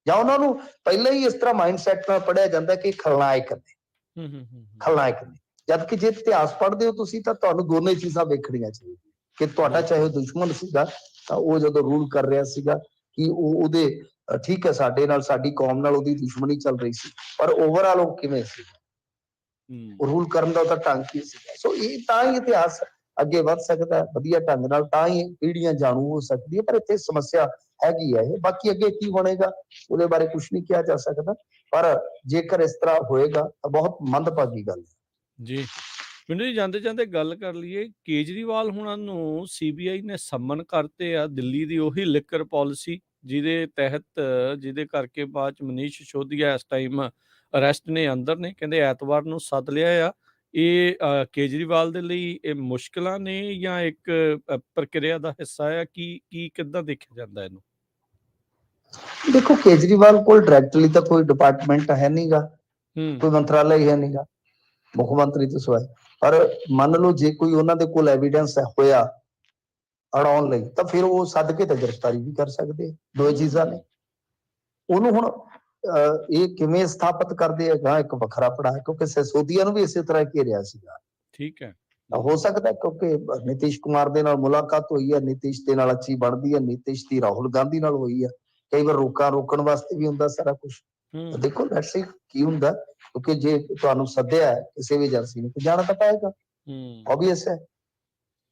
ਜਾਂ ਉਹਨਾਂ ਨੂੰ ਪਹਿਲਾਂ ਹੀ ਇਸ ਤਰ੍ਹਾਂ ਮਾਈਂਡਸੈਟ ਨਾਲ ਪੜਿਆ ਜਾਂਦਾ ਕਿ ਖਲਨਾਇਕ ਨੇ, ਖਲਨਾਇਕ ਨੇ। ਜਦ ਕਿ ਜੇ ਇਤਿਹਾਸ ਪੜ੍ਹਦੇ ਹੋ ਤੁਸੀਂ ਤਾਂ ਤੁਹਾਨੂੰ ਦੋਨੇ ਚੀਜ਼ਾਂ ਵੇਖਣੀਆਂ ਚਾਹੀਦੀਆਂ ਕਿ ਤੁਹਾਡਾ ਚਾਹੇ ਉਹ ਦੁਸ਼ਮਣ ਸੀਗਾ ਤਾਂ ਉਹ ਜਦੋਂ ਰੂਲ ਕਰ ਰਿਹਾ ਸੀਗਾ ਕਿ ਉਹਦੇ ਠੀਕ ਹੈ, ਸਾਡੇ ਨਾਲ, ਸਾਡੀ ਕੌਮ ਨਾਲ ਉਹਦੀ ਦੁਸ਼ਮਣੀ ਚੱਲ ਰਹੀ ਸੀ, ਪਰ ਓਵਰਆਲ ਉਹ ਕਿਵੇਂ ਸੀ, ਉਹ ਰੂਲ ਕਰਨ ਦਾ ਉਹਦਾ ਢੰਗ ਕੀ ਸੀਗਾ। ਸੋ ਇਹ ਤਾਂ ਹੀ ਇਤਿਹਾਸ ਅੱਗੇ ਵੱਧ ਸਕਦਾ ਵਧੀਆ ਢੰਗ ਨਾਲ, ਤਾਂ ਹੀ ਪੀੜ੍ਹੀਆਂ ਜਾਣੂ ਹੋ ਸਕਦੀ ਹੈ। ਪਰ ਇੱਥੇ ਸਮੱਸਿਆ ਹੈਗੀ ਹੈ ਇਹ। ਬਾਕੀ ਅੱਗੇ ਕੀ ਬਣੇਗਾ ਉਹਦੇ ਬਾਰੇ ਕੁਝ ਨਹੀਂ ਕਿਹਾ ਜਾ ਸਕਦਾ, ਪਰ ਜੇਕਰ ਇਸ ਤਰ੍ਹਾਂ ਹੋਏਗਾ ਤਾਂ ਬਹੁਤ ਮੰਦਭਾਗੀ ਗੱਲ ਹੈ। ਜੀ ਮੈਨੂੰ ਜੀ ਜਾਂਦੇ ਜਾਂਦੇ ਗੱਲ ਕਰ ਲਈਏ, ਕੇਜਰੀਵਾਲ ਹੁਣਾਂ ਨੂੰ ਸੀਬੀਆਈ ਨੇ ਸੰਮਨ ਕਰਤੇ ਆ ਦਿੱਲੀ ਦੀ ਉਹੀ ਲਿਕਰ ਪਾਲਿਸੀ ਜਿਹਦੇ ਤਹਿਤ, ਜਿਹਦੇ ਕਰਕੇ ਬਾਅਦ ਚ ਮਨੀਸ਼ ਸਿਸੋਦੀਆ ਇਸ ਟਾਈਮ ਅਰੈਸਟ ਨੇ, ਅੰਦਰ ਨੇ, ਕਹਿੰਦੇ ਐਤਵਾਰ ਨੂੰ ਸੱਦ ਲਿਆ ਆ। ਇਹ ਕੇਜਰੀਵਾਲ ਦੇ ਲਈ ਇਹ ਮੁਸ਼ਕਲਾਂ ਨੇ ਜਾਂ ਇੱਕ ਪ੍ਰਕਿਰਿਆ ਦਾ ਹਿੱਸਾ ਆ? ਕੀ ਕਿੱਦਾਂ ਦੇਖਿਆ ਜਾਂਦਾ ਇਹਨੂੰ? ਦੇਖੋ, ਕੇਜਰੀਵਾਲ ਕੋਲ ਡਾਇਰੈਕਟਲੀ ਤਾਂ ਕੋਈ ਡਿਪਾਰਟਮੈਂਟ ਹੈ ਨਹੀਂਗਾ, ਕੋਈ ਮੰਤਰਾਲਾ ਹੀ ਹੈ ਨਹੀਂਗਾ ਮੁੱਖ ਮੰਤਰੀ ਤੋਂ ਸਿਵਾਏ। ਪਰ ਮੰਨ ਲਓ ਜੇ ਕੋਈ ਉਹਨਾਂ ਦੇ ਕੋਲ ਐਵੀਡੈਂਸ ਹੋਇਆ ਅੜਾਉਣ ਲਈ ਤਾਂ ਫਿਰ ਉਹ ਸੱਦ ਕੇ ਤਾਂ ਗ੍ਰਿਫਤਾਰੀ ਵੀ ਕਰ ਸਕਦੇ। ਦੋ ਚੀਜ਼ਾਂ ਨੇ। ਉਹਨੂੰ ਹੁਣ ਇਹ ਕਿਵੇਂ ਸਥਾਪਿਤ ਕਰਦੇ ਹੈਗਾ ਇੱਕ ਵੱਖਰਾ ਪੜਾ ਹੈ, ਕਿਉਂਕਿ ਸਿਸੋਦੀਆ ਨੂੰ ਵੀ ਇਸੇ ਤਰ੍ਹਾਂ ਘੇਰਿਆ ਸੀਗਾ। ਠੀਕ ਹੈ, ਹੋ ਸਕਦਾ ਕਿਉਂਕਿ ਨਿਤੀਸ਼ ਕੁਮਾਰ ਦੇ ਨਾਲ ਮੁਲਾਕਾਤ ਹੋਈ ਹੈ, ਨਿਤੀਸ਼ ਦੇ ਨਾਲ ਅੱਛੀ ਬਣਦੀ ਹੈ, ਨਿਤੀਸ਼ ਦੀ ਰਾਹੁਲ ਗਾਂਧੀ ਨਾਲ ਹੋਈ ਹੈ, ਕਈ ਵਾਰ ਰੋਕਣ ਵਾਸਤੇ ਵੀ ਹੁੰਦਾ ਸਾਰਾ ਕੁਝ। ਦੇਖੋ ਲੈਟਸ ਸੀ ਕੀ ਹੁੰਦਾ, ਕਿਉਂਕਿ ਜੇ ਤੁਹਾਨੂੰ ਸੱਦਿਆ ਕਿਸੇ ਵੀ ਏਜੰਸੀ ਨੂੰ ਜਾਣਾ ਤਾਂ ਪਏਗਾ, ਆਬਵੀਅਸ ਹੈ।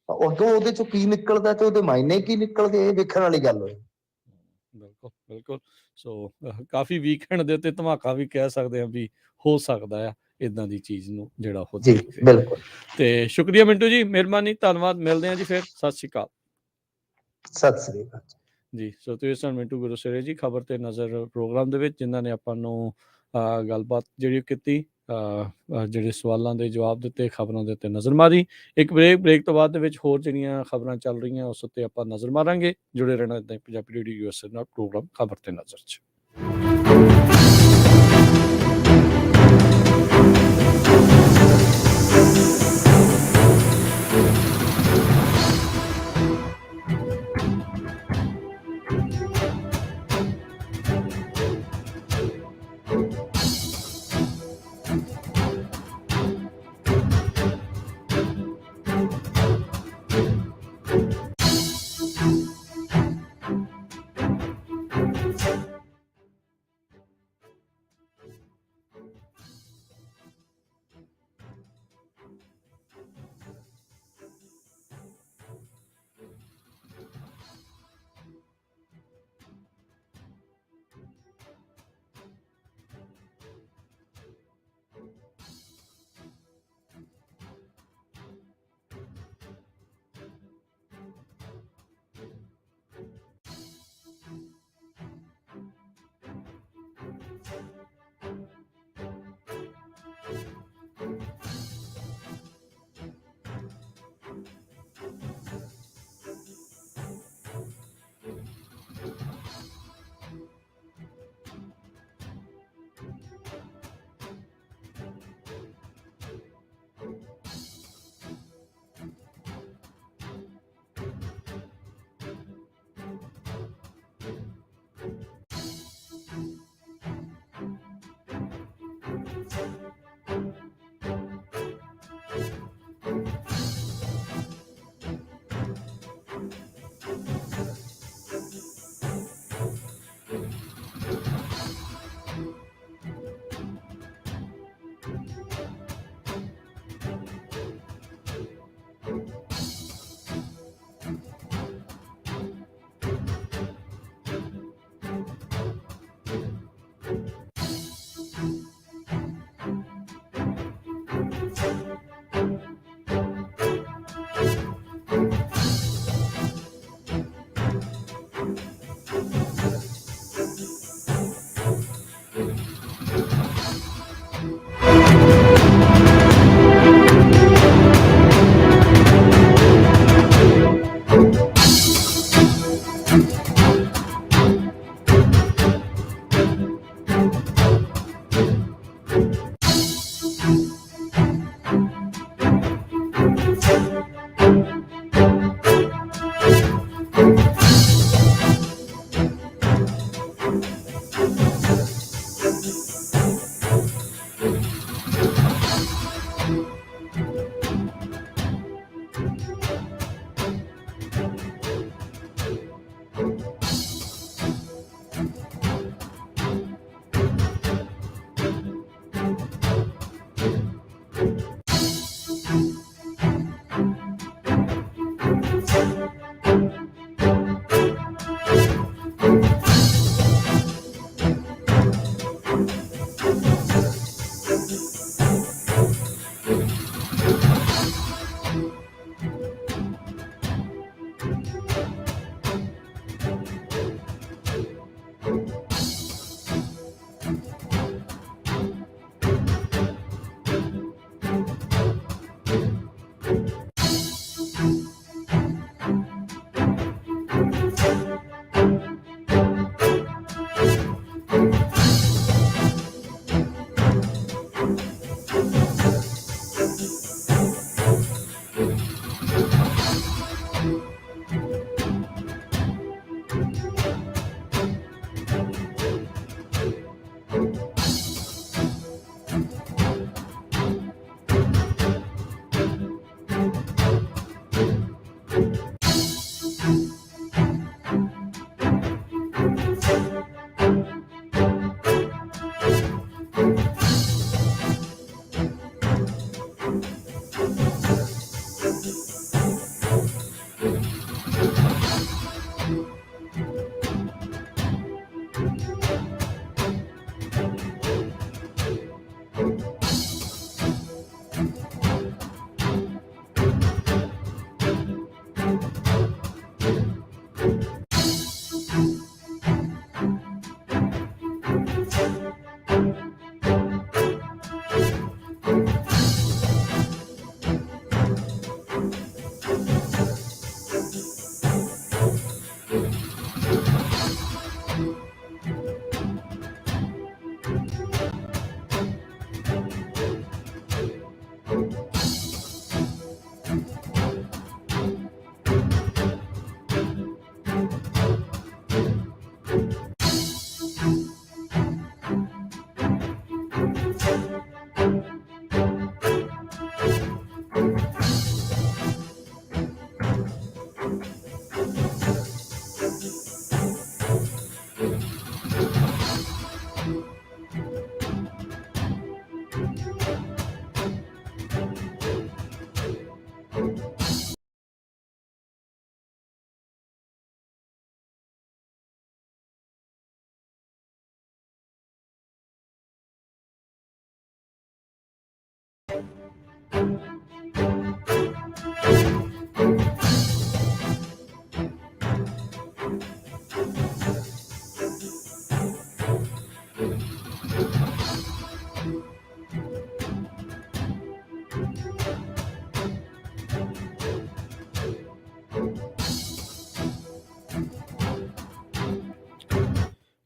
ਉਦੋਂ ਉਹਦੇ ਚੋਂ ਕੀ ਨਿਕਲਦਾ ਤੇ ਉਹਦੇ ਮਾਇਨੇ ਕੀ ਨਿਕਲਦੇ, ਇਹ ਵੇਖਣ ਵਾਲੀ ਗੱਲ ਹੋਈ। ਬਿਲਕੁਲ ਬਿਲਕੁਲ। ਸੋ ਕਾਫੀ ਵੀਕਐਂਡ ਦੇ ਉੱਤੇ ਧਮਾਕਾ ਵੀ ਕਹਿ ਸਕਦੇ ਹਾਂ ਵੀ ਹੋ ਸਕਦਾ ਆ ਇਦਾਂ ਦੀ ਚੀਜ਼ ਨੂੰ ਜਿਹੜਾ ਉਹ ਜੀ ਬਿਲਕੁਲ। ਤੇ ਸ਼ੁਕਰੀਆ ਮਿੰਟੂ ਜੀ, ਮਿਹਰਬਾਨੀ, ਧੰਨਵਾਦ। ਮਿਲਦੇ ਹਾਂ ਜੀ ਫਿਰ, ਸਤਿ ਸ਼੍ਰੀ ਅਕਾਲ। ਸਤਿ ਸ੍ਰੀ ਅਕਾਲ ਜੀ। ਸੋ ਤੁਸੀਂ ਸਨ ਮਿੰਟੂ ਗੁਰਸੇਰੇ ਜੀ, ਖਬਰ ਤੇ ਨਜ਼ਰ ਪ੍ਰੋਗਰਾਮ ਦੇ ਵਿੱਚ, ਜਿਨ੍ਹਾਂ ਨੇ ਆਪਾਂ ਨੂੰ ਗੱਲਬਾਤ ਜਿਹੜੀ ਕੀਤੀ, ਜਿਹੜੇ ਸਵਾਲਾਂ ਦੇ ਜਵਾਬ ਦਿੱਤੇ, ਖਬਰਾਂ ਦੇ ਉੱਤੇ ਨਜ਼ਰ ਮਾਰੀ। ਇੱਕ ਬ੍ਰੇਕ ਤੋਂ ਬਾਅਦ ਦੇ ਵਿੱਚ ਹੋਰ ਜਿਹੜੀਆਂ ਖਬਰਾਂ ਚੱਲ ਰਹੀਆਂ ਉਸ ਉੱਤੇ ਆਪਾਂ ਨਜ਼ਰ ਮਾਰਾਂਗੇ। ਜੁੜੇ ਰਹਿਣਾ ਇੱਦਾਂ ਹੀ ਪੰਜਾਬੀ ਰੇਡੀਓ USA ਨਾਲ ਪ੍ਰੋਗਰਾਮ ਖਬਰ ਤੇ ਨਜ਼ਰ 'ਚ।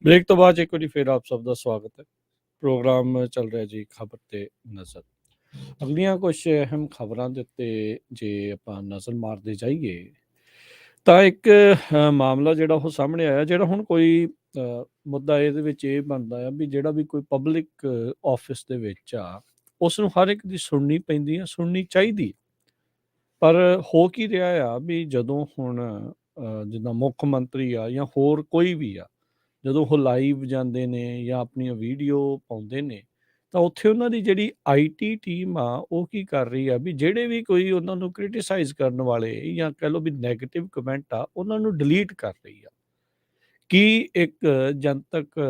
ਬ੍ਰੇਕ ਤੋਂ ਬਾਅਦ ਇੱਕ ਵਾਰੀ ਫਿਰ ਆਪ ਸਭ ਦਾ ਸਵਾਗਤ ਹੈ। ਪ੍ਰੋਗਰਾਮ ਚੱਲ ਰਿਹਾ ਜੀ ਖਬਰ ਤੇ ਨਜ਼ਰ। ਅਗਲੀਆਂ ਕੁਝ ਅਹਿਮ ਖਬਰਾਂ ਦੇ ਉੱਤੇ ਜੇ ਆਪਾਂ ਨਜ਼ਰ ਮਾਰਦੇ ਜਾਈਏ ਤਾਂ ਇੱਕ ਮਾਮਲਾ ਜਿਹੜਾ ਉਹ ਸਾਹਮਣੇ ਆਇਆ, ਜਿਹੜਾ ਹੁਣ ਕੋਈ ਮੁੱਦਾ ਇਹਦੇ ਵਿੱਚ ਇਹ ਬਣਦਾ ਆ ਵੀ ਜਿਹੜਾ ਵੀ ਕੋਈ ਪਬਲਿਕ ਆਫਿਸ ਦੇ ਵਿੱਚ ਆ ਉਸ ਨੂੰ ਹਰ ਇੱਕ ਦੀ ਸੁਣਨੀ ਪੈਂਦੀ ਆ, ਸੁਣਨੀ ਚਾਹੀਦੀ। ਪਰ ਹੋ ਕੀ ਰਿਹਾ ਆ ਵੀ ਜਦੋਂ ਹੁਣ ਜਿੱਦਾਂ ਮੁੱਖ ਮੰਤਰੀ ਆ ਜਾਂ ਹੋਰ ਕੋਈ ਵੀ ਆ, ਜਦੋਂ ਉਹ ਲਾਈਵ ਜਾਂਦੇ ਨੇ ਜਾਂ ਆਪਣੀਆਂ ਵੀਡੀਓ ਪਾਉਂਦੇ ਨੇ ਤਾਂ ਉੱਥੇ ਉਹਨਾਂ ਦੀ ਜਿਹੜੀ ਆਈਟੀ ਟੀਮ ਆ ਉਹ ਕੀ ਕਰ ਰਹੀ ਆ ਵੀ ਜਿਹੜੇ ਵੀ ਕੋਈ ਉਹਨਾਂ ਨੂੰ ਕ੍ਰਿਟਿਸਾਈਜ਼ ਕਰਨ ਵਾਲੇ ਜਾਂ ਕਹਿ ਲਓ ਵੀ ਨੈਗੇਟਿਵ ਕਮੈਂਟ ਆ ਉਹਨਾਂ ਨੂੰ ਡਿਲੀਟ ਕਰ ਰਹੀ ਆ। ਕੀ ਇੱਕ ਜਨਤਕ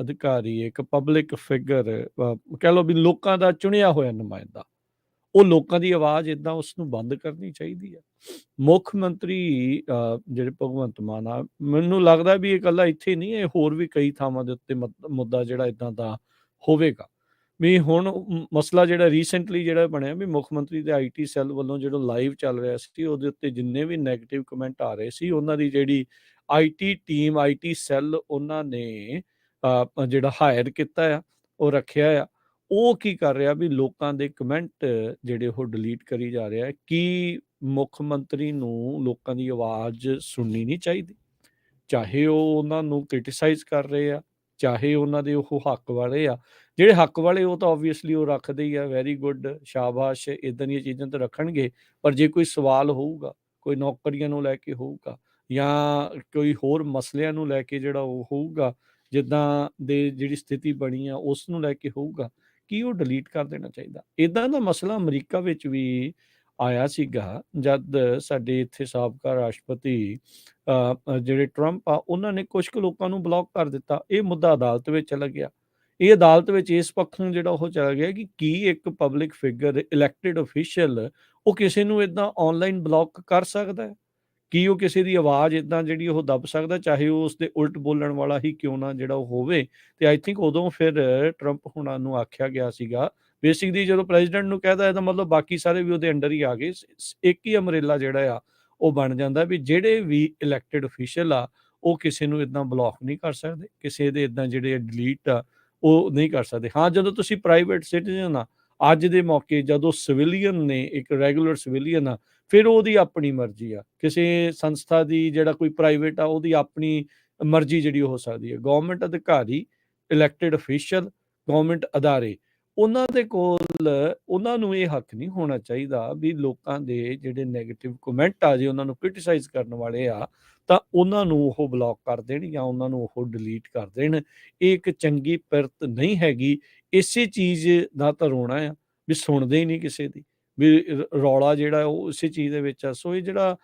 ਅਧਿਕਾਰੀ, ਇੱਕ ਪਬਲਿਕ ਫਿਗਰ, ਕਹਿ ਲਓ ਵੀ ਲੋਕਾਂ ਦਾ ਚੁਣਿਆ ਹੋਇਆ ਨੁਮਾਇੰਦਾ, ਉਹ ਲੋਕਾਂ ਦੀ ਆਵਾਜ਼ ਇਦਾਂ ਉਸ ਨੂੰ ਬੰਦ ਕਰਨੀ ਚਾਹੀਦੀ ਆ? ਮੁੱਖ ਮੰਤਰੀ ਜਿਹੜੇ ਭਗਵੰਤ ਮਾਨ ਆ, ਮੈਨੂੰ ਲੱਗਦਾ ਵੀ ਇਹ ਇਕੱਲਾ ਇੱਥੇ ਨਹੀਂ, ਇਹ ਹੋਰ ਵੀ ਕਈ ਥਾਵਾਂ ਦੇ ਉੱਤੇ ਮੁੱਦਾ ਜਿਹੜਾ ਇਦਾਂ ਦਾ ਹੋਵੇਗਾ। ਵੀ ਹੁਣ ਮਸਲਾ ਜਿਹੜਾ ਰੀਸੈਂਟਲੀ ਜਿਹੜਾ ਬਣਿਆ ਵੀ ਮੁੱਖ ਮੰਤਰੀ ਦੇ ਆਈਟੀ ਸੈੱਲ ਵੱਲੋਂ ਜਿਹੜਾ ਲਾਈਵ ਚੱਲ ਰਿਹਾ ਸੀ ਉਹਦੇ ਉੱਤੇ ਜਿੰਨੇ ਵੀ ਨੈਗੇਟਿਵ ਕਮੈਂਟ ਆ ਰਹੇ ਸੀ, ਉਹਨਾਂ ਦੀ ਜਿਹੜੀ ਆਈਟੀ ਟੀਮ, ਆਈਟੀ ਸੈੱਲ ਉਹਨਾਂ ਨੇ ਜਿਹੜਾ ਹਾਇਰ ਕੀਤਾ ਆ, ਉਹ ਰੱਖਿਆ ਆ, ਉਹ ਕੀ ਕਰ ਰਿਹਾ ਵੀ ਲੋਕਾਂ ਦੇ ਕਮੈਂਟ ਜਿਹੜੇ ਉਹ ਡਿਲੀਟ ਕਰੀ ਜਾ ਰਿਹਾ। ਕੀ ਮੁੱਖ ਮੰਤਰੀ ਨੂੰ ਲੋਕਾਂ ਦੀ ਆਵਾਜ਼ ਸੁਣਨੀ ਨਹੀਂ ਚਾਹੀਦੀ? ਚਾਹੇ ਉਹ ਉਹਨਾਂ ਨੂੰ ਕ੍ਰਿਟਿਸਾਈਜ਼ ਕਰ ਰਹੇ ਆ, ਚਾਹੇ ਉਹਨਾਂ ਦੇ ਉਹ ਹੱਕ ਵਾਲੇ ਆ। ਜਿਹੜੇ ਹੱਕ ਵਾਲੇ ਉਹ ਤਾਂ ਆਬਵੀਅਸਲੀ ਉਹ ਰੱਖਦੇ ਹੀ ਆ, ਵੈਰੀ ਗੁੱਡ, ਸ਼ਾਬਾਸ਼, ਇਦਾਂ ਦੀਆਂ ਚੀਜ਼ਾਂ ਤਾਂ ਰੱਖਣਗੇ। ਪਰ ਜੇ ਕੋਈ ਸਵਾਲ ਹੋਊਗਾ, ਕੋਈ ਨੌਕਰੀਆਂ ਨੂੰ ਲੈ ਕੇ ਹੋਊਗਾ ਜਾਂ ਕੋਈ ਹੋਰ ਮਸਲਿਆਂ ਨੂੰ ਲੈ ਕੇ ਜਿਹੜਾ ਉਹ ਹੋਊਗਾ, ਜਿੱਦਾਂ ਦੇ ਜਿਹੜੀ ਸਥਿਤੀ ਬਣੀ ਆ ਉਸ ਨੂੰ ਲੈ ਕੇ ਹੋਊਗਾ, ਕੀ ਉਹ ਡਿਲੀਟ ਕਰ ਦੇਣਾ ਚਾਹੀਦਾ? ਇਦਾਂ ਦਾ ਮਸਲਾ ਅਮਰੀਕਾ ਵਿੱਚ ਵੀ ਆਇਆ ਸੀਗਾ ਜਦ ਸਾਡੇ ਇੱਥੇ ਸਾਬਕਾ ਰਾਸ਼ਟਰਪਤੀ ਜਿਹੜੇ ਟਰੰਪ ਆ ਉਹਨਾਂ ਨੇ ਕੁਝ ਕੁ ਲੋਕਾਂ ਨੂੰ ਬਲੌਕ ਕਰ ਦਿੱਤਾ। ਇਹ ਮੁੱਦਾ ਅਦਾਲਤ ਵਿੱਚ ਚਲਾ ਗਿਆ। ਇਹ ਅਦਾਲਤ ਵਿੱਚ ਇਸ ਪੱਖੋਂ ਜਿਹੜਾ ਉਹ ਚਲਾ ਗਿਆ ਕਿ ਕੀ ਇੱਕ ਪਬਲਿਕ ਫਿਗਰ, ਇਲੈਕਟਿਡ ਅਫੀਸ਼ੀਅਲ, ਉਹ ਕਿਸੇ ਨੂੰ ਇਦਾਂ ਆਨਲਾਈਨ ਬਲੌਕ ਕਰ ਸਕਦਾ ਹੈ? ਕੀ ਉਹ ਕਿਸੇ ਦੀ ਆਵਾਜ਼ ਇਦਾਂ ਜਿਹੜੀ ਉਹ ਦੱਬ ਸਕਦਾ, ਚਾਹੇ ਉਹ ਉਸਦੇ ਉਲਟ ਬੋਲਣ ਵਾਲਾ ਹੀ ਕਿਉਂ ਨਾ ਜਿਹੜਾ ਉਹ ਹੋਵੇ? ਤੇ ਆਈ ਥਿੰਕ ਉਦੋਂ ਫਿਰ ਟਰੰਪ ਹੁਣਾਂ ਨੂੰ ਆਖਿਆ ਗਿਆ ਸੀਗਾ, ਬੇਸਿਕਲੀ ਜਦੋਂ ਪ੍ਰੈਜ਼ੀਡੈਂਟ ਨੂੰ ਕਹਿਦਾ ਇਹਦਾ ਮਤਲਬ ਬਾਕੀ ਸਾਰੇ ਵੀ ਉਹਦੇ ਅੰਡਰ ਹੀ ਆ ਗਏ। ਇੱਕ ਹੀ ਅਮਰੇਲਾ ਜਿਹੜਾ ਆ ਉਹ ਬਣ ਜਾਂਦਾ ਵੀ ਜਿਹੜੇ ਵੀ ਇਲੈਕਟਿਡ ਅਫੀਸ਼ੀਅਲ ਆ ਉਹ ਕਿਸੇ ਨੂੰ ਇਦਾਂ ਬਲੌਕ ਨਹੀਂ ਕਰ ਸਕਦੇ, ਕਿਸੇ ਦੇ ਇਦਾਂ ਜਿਹੜੇ ਡਿਲੀਟ ਆ ਉਹ ਨਹੀਂ ਕਰ ਸਕਦੇ। ਹਾਂ, ਜਦੋਂ ਤੁਸੀਂ ਪ੍ਰਾਈਵੇਟ ਸਿਟੀਜ਼ਨ ਆ, ਅੱਜ ਦੇ ਮੌਕੇ ਜਦੋਂ ਸਿਵਿਲੀਅਨ ਨੇ, ਇੱਕ ਰੈਗੂਲਰ ਸਿਵਿਲੀਅਨ ਆ, ਫਿਰ ਉਹਦੀ ਆਪਣੀ ਮਰਜ਼ੀ ਆ। ਕਿਸੇ ਸੰਸਥਾ ਦੀ ਜਿਹੜਾ ਕੋਈ ਪ੍ਰਾਈਵੇਟ ਆ ਉਹਦੀ ਆਪਣੀ ਮਰਜ਼ੀ ਜਿਹੜੀ ਹੋ ਸਕਦੀ ਹੈ। ਗਵਰਨਮੈਂਟ ਅਧਿਕਾਰੀ, ਇਲੈਕਟਿਡ ਅਫੀਸ਼ੀਅਲ, ਗਵਰਨਮੈਂਟ ਅਦਾਰੇ, ਉਹਨਾਂ ਦੇ ਕੋਲ ਉਹਨਾਂ ਨੂੰ ਇਹ ਹੱਕ ਨਹੀਂ ਹੋਣਾ ਚਾਹੀਦਾ ਵੀ ਲੋਕਾਂ ਦੇ ਜਿਹੜੇ ਨੈਗੇਟਿਵ ਕਮੈਂਟ ਆ ਜੇ ਉਹਨਾਂ ਨੂੰ ਕ੍ਰਿਟਿਸਾਈਜ਼ ਕਰਨ ਵਾਲੇ ਆ ਤਾਂ ਉਹਨਾਂ ਨੂੰ ਉਹ ਬਲੌਕ ਕਰ ਦੇਣ ਜਾਂ ਉਹਨਾਂ ਨੂੰ ਉਹ ਡਿਲੀਟ ਕਰ ਦੇਣ। ਇਹ ਇੱਕ ਚੰਗੀ ਪਿਰਤ ਨਹੀਂ ਹੈਗੀ। ਇਸੇ ਚੀਜ਼ ਦਾ ਤਾਂ ਰੋਣਾ ਆ ਵੀ ਸੁਣਦੇ ਹੀ ਨਹੀਂ ਕਿਸੇ ਦੀ, ਵੀ ਰੌਲਾ ਜਿਹੜਾ ਉਹ ਇਸੇ ਚੀਜ਼ ਦੇ ਵਿੱਚ ਆ। ਸੋ ਇਹ ਜਿਹੜਾ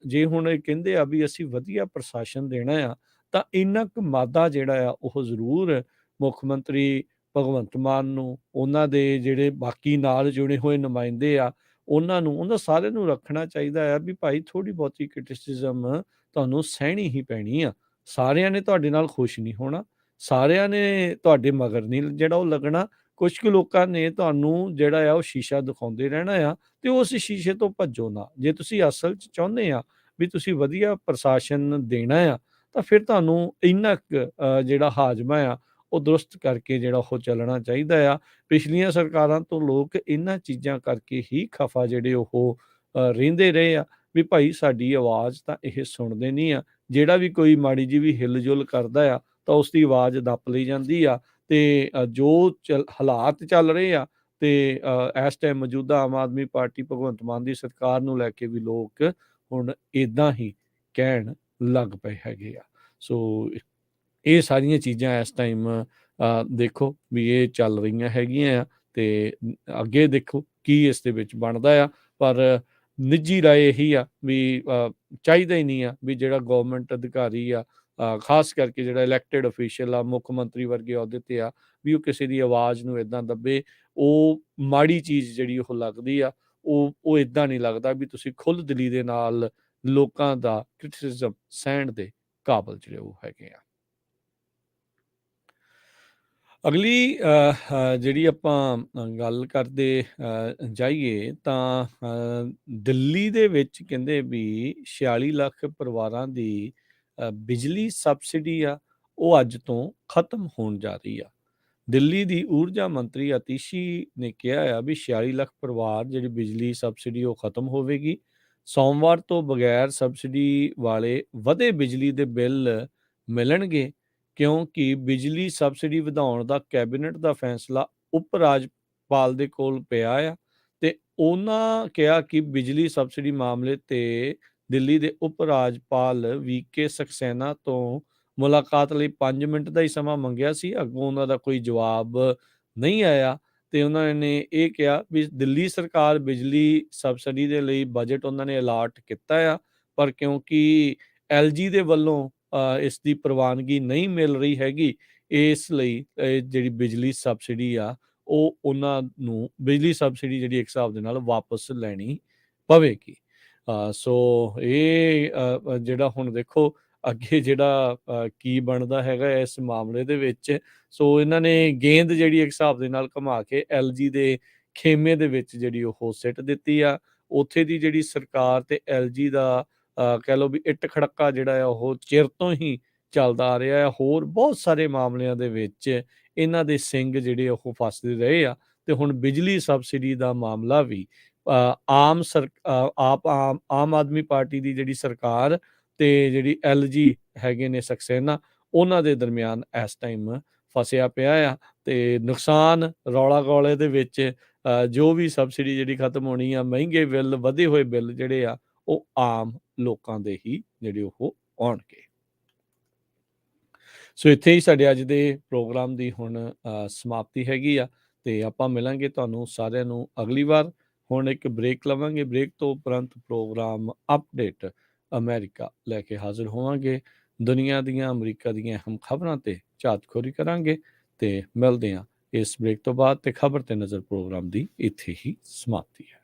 ਜੇ ਹੁਣ ਇਹ ਕਹਿੰਦੇ ਆ ਵੀ ਅਸੀਂ ਵਧੀਆ ਪ੍ਰਸ਼ਾਸਨ ਦੇਣਾ ਆ ਤਾਂ ਇੰਨਾ ਕੁ ਮਾਦਾ ਜਿਹੜਾ ਆ ਉਹ ਜ਼ਰੂਰ ਮੁੱਖ ਮੰਤਰੀ ਭਗਵੰਤ ਮਾਨ ਨੂੰ, ਉਹਨਾਂ ਦੇ ਜਿਹੜੇ ਬਾਕੀ ਨਾਲ ਜੁੜੇ ਹੋਏ ਨੁਮਾਇੰਦੇ ਆ ਉਹਨਾਂ ਸਾਰਿਆਂ ਨੂੰ ਰੱਖਣਾ ਚਾਹੀਦਾ ਆ ਵੀ ਭਾਈ ਥੋੜ੍ਹੀ ਬਹੁਤੀ ਕ੍ਰਿਟਿਸਿਜ਼ਮ ਤੁਹਾਨੂੰ ਸਹਿਣੀ ਹੀ ਪੈਣੀ ਆ। ਸਾਰਿਆਂ ਨੇ ਤੁਹਾਡੇ ਨਾਲ ਖੁਸ਼ ਨਹੀਂ ਹੋਣਾ, ਸਾਰਿਆਂ ਨੇ ਤੁਹਾਡੇ ਮਗਰ ਨਹੀਂ ਜਿਹੜਾ ਉਹ ਲੱਗਣਾ। ਕੁਛ ਕੁ ਲੋਕਾਂ ਨੇ ਤੁਹਾਨੂੰ ਜਿਹੜਾ ਆ ਉਹ ਸ਼ੀਸ਼ਾ ਦਿਖਾਉਂਦੇ ਰਹਿਣਾ ਆ ਤੇ ਉਸ ਸ਼ੀਸ਼ੇ ਤੋਂ ਭੱਜੋ ਨਾ। ਜੇ ਤੁਸੀਂ ਅਸਲ 'ਚ ਚਾਹੁੰਦੇ ਆ ਵੀ ਤੁਸੀਂ ਵਧੀਆ ਪ੍ਰਸ਼ਾਸਨ ਦੇਣਾ ਆ ਤਾਂ ਫਿਰ ਤੁਹਾਨੂੰ ਇੰਨਾ ਕੁ ਜਿਹੜਾ ਹਾਜ਼ਮਾ ਆ ਉਹ ਦਰੁਸਤ ਕਰਕੇ ਜਿਹੜਾ ਉਹ ਚੱਲਣਾ ਚਾਹੀਦਾ ਆ। ਪਿਛਲੀਆਂ ਸਰਕਾਰਾਂ ਤੋਂ ਲੋਕ ਇਹਨਾਂ ਚੀਜ਼ਾਂ ਕਰਕੇ ਹੀ ਖਫਾ ਜਿਹੜੇ ਉਹ ਰਹਿੰਦੇ ਰਹੇ ਆ ਵੀ ਭਾਈ ਸਾਡੀ ਆਵਾਜ਼ ਤਾਂ ਇਹ ਸੁਣਦੇ ਨਹੀਂ ਆ। ਜਿਹੜਾ ਵੀ ਕੋਈ ਮਾੜੀ ਜਿਹੀ ਵੀ ਹਿਲ-ਜੁਲ ਕਰਦਾ ਆ ਤਾਂ ਉਸ ਦੀ ਆਵਾਜ਼ ਦੱਬ ਲਈ ਜਾਂਦੀ ਆ ਤੇ ਜੋ ਹਾਲਾਤ ਚੱਲ ਰਹੇ ਆ ਤੇ ਇਸ ਟਾਈਮ ਮੌਜੂਦਾ ਆਮ ਆਦਮੀ ਪਾਰਟੀ ਭਗਵੰਤ ਮਾਨ ਦੀ ਸਰਕਾਰ ਨੂੰ ਲੈ ਕੇ ਵੀ ਲੋਕ ਹੁਣ ਇੱਦਾਂ ਹੀ ਕਹਿਣ ਲੱਗ ਪਏ ਹੈਗੇ ਆ। ਸੋ ਇਹ ਸਾਰੀਆਂ ਚੀਜ਼ਾਂ ਇਸ ਟਾਈਮ ਦੇਖੋ ਵੀ ਇਹ ਚੱਲ ਰਹੀਆਂ ਹੈਗੀਆਂ ਆ ਤੇ ਅੱਗੇ ਦੇਖੋ ਕੀ ਇਸ ਦੇ ਵਿੱਚ ਬਣਦਾ ਆ। ਪਰ ਨਿੱਜੀ ਰਾਏ ਇਹੀ ਆ ਵੀ ਚਾਹੀਦਾ ਹੀ ਨਹੀਂ ਆ ਵੀ ਜਿਹੜਾ ਗਵਰਨਮੈਂਟ ਅਧਿਕਾਰੀ ਆ ਖਾਸ ਕਰਕੇ ਜਿਹੜਾ ਇਲੈਕਟਿਡ ਅਫੀਸ਼ੀਅਲ ਆ, ਮੁੱਖ ਮੰਤਰੀ ਵਰਗੇ ਅਹੁਦੇ ਤੇ ਆ, ਵੀ ਉਹ ਕਿਸੇ ਦੀ ਆਵਾਜ਼ ਨੂੰ ਇੱਦਾਂ ਦੱਬੇ। ਉਹ ਮਾੜੀ ਚੀਜ਼ ਜਿਹੜੀ ਉਹ ਲੱਗਦੀ ਆ। ਉਹ ਇੱਦਾਂ ਨਹੀਂ ਲੱਗਦਾ ਵੀ ਤੁਸੀਂ ਖੁੱਲ੍ਹ ਦਿਲੀ ਦੇ ਨਾਲ ਲੋਕਾਂ ਦਾ ਕ੍ਰਿਟਿਸਿਜ਼ਮ ਸਹਿਣ ਦੇ ਕਾਬਲ ਜਿਹੜੇ ਉਹ ਹੈਗੇ ਆ। ਅਗਲੀ ਜਿਹੜੀ ਆਪਾਂ ਗੱਲ ਕਰਦੇ ਜਾਈਏ ਤਾਂ ਦਿੱਲੀ ਦੇ ਵਿੱਚ ਕਹਿੰਦੇ ਵੀ 46 ਲੱਖ ਪਰਿਵਾਰਾਂ ਦੀ ਬਿਜਲੀ ਸਬਸਿਡੀ ਆ ਉਹ ਅੱਜ ਤੋਂ ਖਤਮ ਹੋਣ ਜਾ ਰਹੀ ਆ। ਦਿੱਲੀ ਦੀ ਊਰਜਾ ਮੰਤਰੀ ਆਤੀਸ਼ੀ ਨੇ ਕਿਹਾ ਆ ਵੀ 46 ਲੱਖ ਪਰਿਵਾਰ ਜਿਹੜੀ ਬਿਜਲੀ ਸਬਸਿਡੀ ਉਹ ਖਤਮ ਹੋਵੇਗੀ। ਸੋਮਵਾਰ ਤੋਂ ਬਗੈਰ ਸਬਸਿਡੀ ਵਾਲੇ ਵਧੇ ਬਿਜਲੀ ਦੇ ਬਿੱਲ ਮਿਲਣਗੇ ਕਿਉਂਕਿ ਬਿਜਲੀ ਸਬਸਿਡੀ ਵਧਾਉਣ ਦਾ ਕੈਬਨਿਟ ਦਾ ਫੈਸਲਾ ਉਪ ਰਾਜਪਾਲ ਦੇ ਕੋਲ ਪਿਆ ਆ ਤੇ ਉਹਨਾਂ ਕਿਹਾ ਕਿ ਬਿਜਲੀ ਸਬਸਿਡੀ ਮਾਮਲੇ ਤੇ ਦਿੱਲੀ ਦੇ ਉਪ ਰਾਜਪਾਲ ਵੀਕੇ ਸਕਸੈਨਾ ਤੋਂ ਮੁਲਾਕਾਤ ਲਈ 5 ਮਿੰਟ ਦਾ ਹੀ ਸਮਾਂ ਮੰਗਿਆ ਸੀ। ਅੱਗੋਂ ਉਹਨਾਂ ਦਾ ਕੋਈ ਜਵਾਬ ਨਹੀਂ ਆਇਆ ਤੇ ਉਹਨਾਂ ਨੇ ਇਹ ਕਿਹਾ ਵੀ ਦਿੱਲੀ ਸਰਕਾਰ ਬਿਜਲੀ ਸਬਸਿਡੀ ਦੇ ਲਈ ਬਜਟ ਉਹਨਾਂ ਨੇ ਅਲਾਟ ਕੀਤਾ ਆ ਪਰ ਕਿਉਂਕਿ LG ਦੇ ਵੱਲੋਂ ਇਸ ਦੀ ਪ੍ਰਵਾਨਗੀ ਨਹੀਂ ਮਿਲ ਰਹੀ ਹੈਗੀ ਇਸ ਲਈ ਜਿਹੜੀ ਬਿਜਲੀ ਸਬਸਿਡੀ ਆ ਉਹ ਉਹਨਾਂ ਨੂੰ ਬਿਜਲੀ ਸਬਸਿਡੀ ਜਿਹੜੀ ਇੱਕ ਹਿਸਾਬ ਦੇ ਨਾਲ ਵਾਪਸ ਲੈਣੀ ਪਵੇਗੀ। ਸੋ ਇਹ ਜਿਹੜਾ ਹੁਣ ਦੇਖੋ ਅੱਗੇ ਜਿਹੜਾ ਕੀ ਬਣਦਾ ਹੈਗਾ ਇਸ ਮਾਮਲੇ ਦੇ ਵਿੱਚ। ਸੋ ਇਹਨਾਂ ਨੇ ਗੇਂਦ ਜਿਹੜੀ ਇੱਕ ਹਿਸਾਬ ਦੇ ਨਾਲ ਘੁਮਾ ਕੇ LG ਦੇ ਖੇਮੇ ਦੇ ਵਿੱਚ ਜਿਹੜੀ ਉਹ ਸਿੱਟ ਦਿੱਤੀ ਆ। ਉੱਥੇ ਦੀ ਜਿਹੜੀ ਸਰਕਾਰ ਤੇ LG ਦਾ ਕਹਿ ਲਓ ਵੀ ਇੱਟ ਖੜੱਕਾ ਜਿਹੜਾ ਆ ਉਹ ਚਿਰ ਤੋਂ ਹੀ ਚੱਲਦਾ ਆ ਰਿਹਾ ਆ। ਹੋਰ ਬਹੁਤ ਸਾਰੇ ਮਾਮਲਿਆਂ ਦੇ ਵਿੱਚ ਇਹਨਾਂ ਦੇ ਸਿੰਗ ਜਿਹੜੇ ਉਹ ਫਸਦੇ ਰਹੇ ਆ ਤੇ ਹੁਣ ਬਿਜਲੀ ਸਬਸਿਡੀ ਦਾ ਮਾਮਲਾ ਵੀ ਆਮ ਆਦਮੀ ਪਾਰਟੀ ਦੀ ਜਿਹੜੀ ਸਰਕਾਰ ਤੇ ਜਿਹੜੀ LG ਹੈਗੇ ਨੇ ਸਕਸੈਨਾ ਉਹਨਾਂ ਦੇ ਦਰਮਿਆਨ ਇਸ ਟਾਈਮ ਫਸਿਆ ਪਿਆ ਆ ਤੇ ਨੁਕਸਾਨ ਰੌਲਾ ਗੌਲੇ ਦੇ ਵਿੱਚ ਜੋ ਵੀ ਸਬਸਿਡੀ ਜਿਹੜੀ ਖਤਮ ਹੋਣੀ ਆ, ਮਹਿੰਗੇ ਬਿੱਲ, ਵਧੇ ਹੋਏ ਬਿੱਲ ਜਿਹੜੇ ਆ ਉਹ ਆਮ ਲੋਕਾਂ ਦੇ ਹੀ ਜਿਹੜੇ ਉਹ ਆਉਣਗੇ। ਸੋ ਇੱਥੇ ਹੀ ਸਾਡੇ ਅੱਜ ਦੇ ਪ੍ਰੋਗਰਾਮ ਦੀ ਹੁਣ ਸਮਾਪਤੀ ਹੈਗੀ ਆ ਤੇ ਆਪਾਂ ਮਿਲਾਂਗੇ ਤੁਹਾਨੂੰ ਸਾਰਿਆਂ ਨੂੰ ਅਗਲੀ ਵਾਰ। ਹੁਣ ਇੱਕ ਬ੍ਰੇਕ ਲਵਾਂਗੇ, ਬ੍ਰੇਕ ਤੋਂ ਉਪਰੰਤ ਪ੍ਰੋਗਰਾਮ ਅਪਡੇਟ ਅਮਰੀਕਾ ਲੈ ਕੇ ਹਾਜ਼ਰ ਹੋਵਾਂਗੇ। ਦੁਨੀਆ ਦੀਆਂ, ਅਮਰੀਕਾ ਦੀਆਂ ਅਹਿਮ ਖਬਰਾਂ ਤੇ ਝਾਤਖੋਰੀ ਕਰਾਂਗੇ ਤੇ ਮਿਲਦੇ ਹਾਂ ਇਸ ਬ੍ਰੇਕ ਤੋਂ ਬਾਅਦ। ਤੇ ਖਬਰ ਤੇ ਨਜ਼ਰ ਪ੍ਰੋਗਰਾਮ ਦੀ ਇੱਥੇ ਹੀ ਸਮਾਪਤੀ ਹੈ।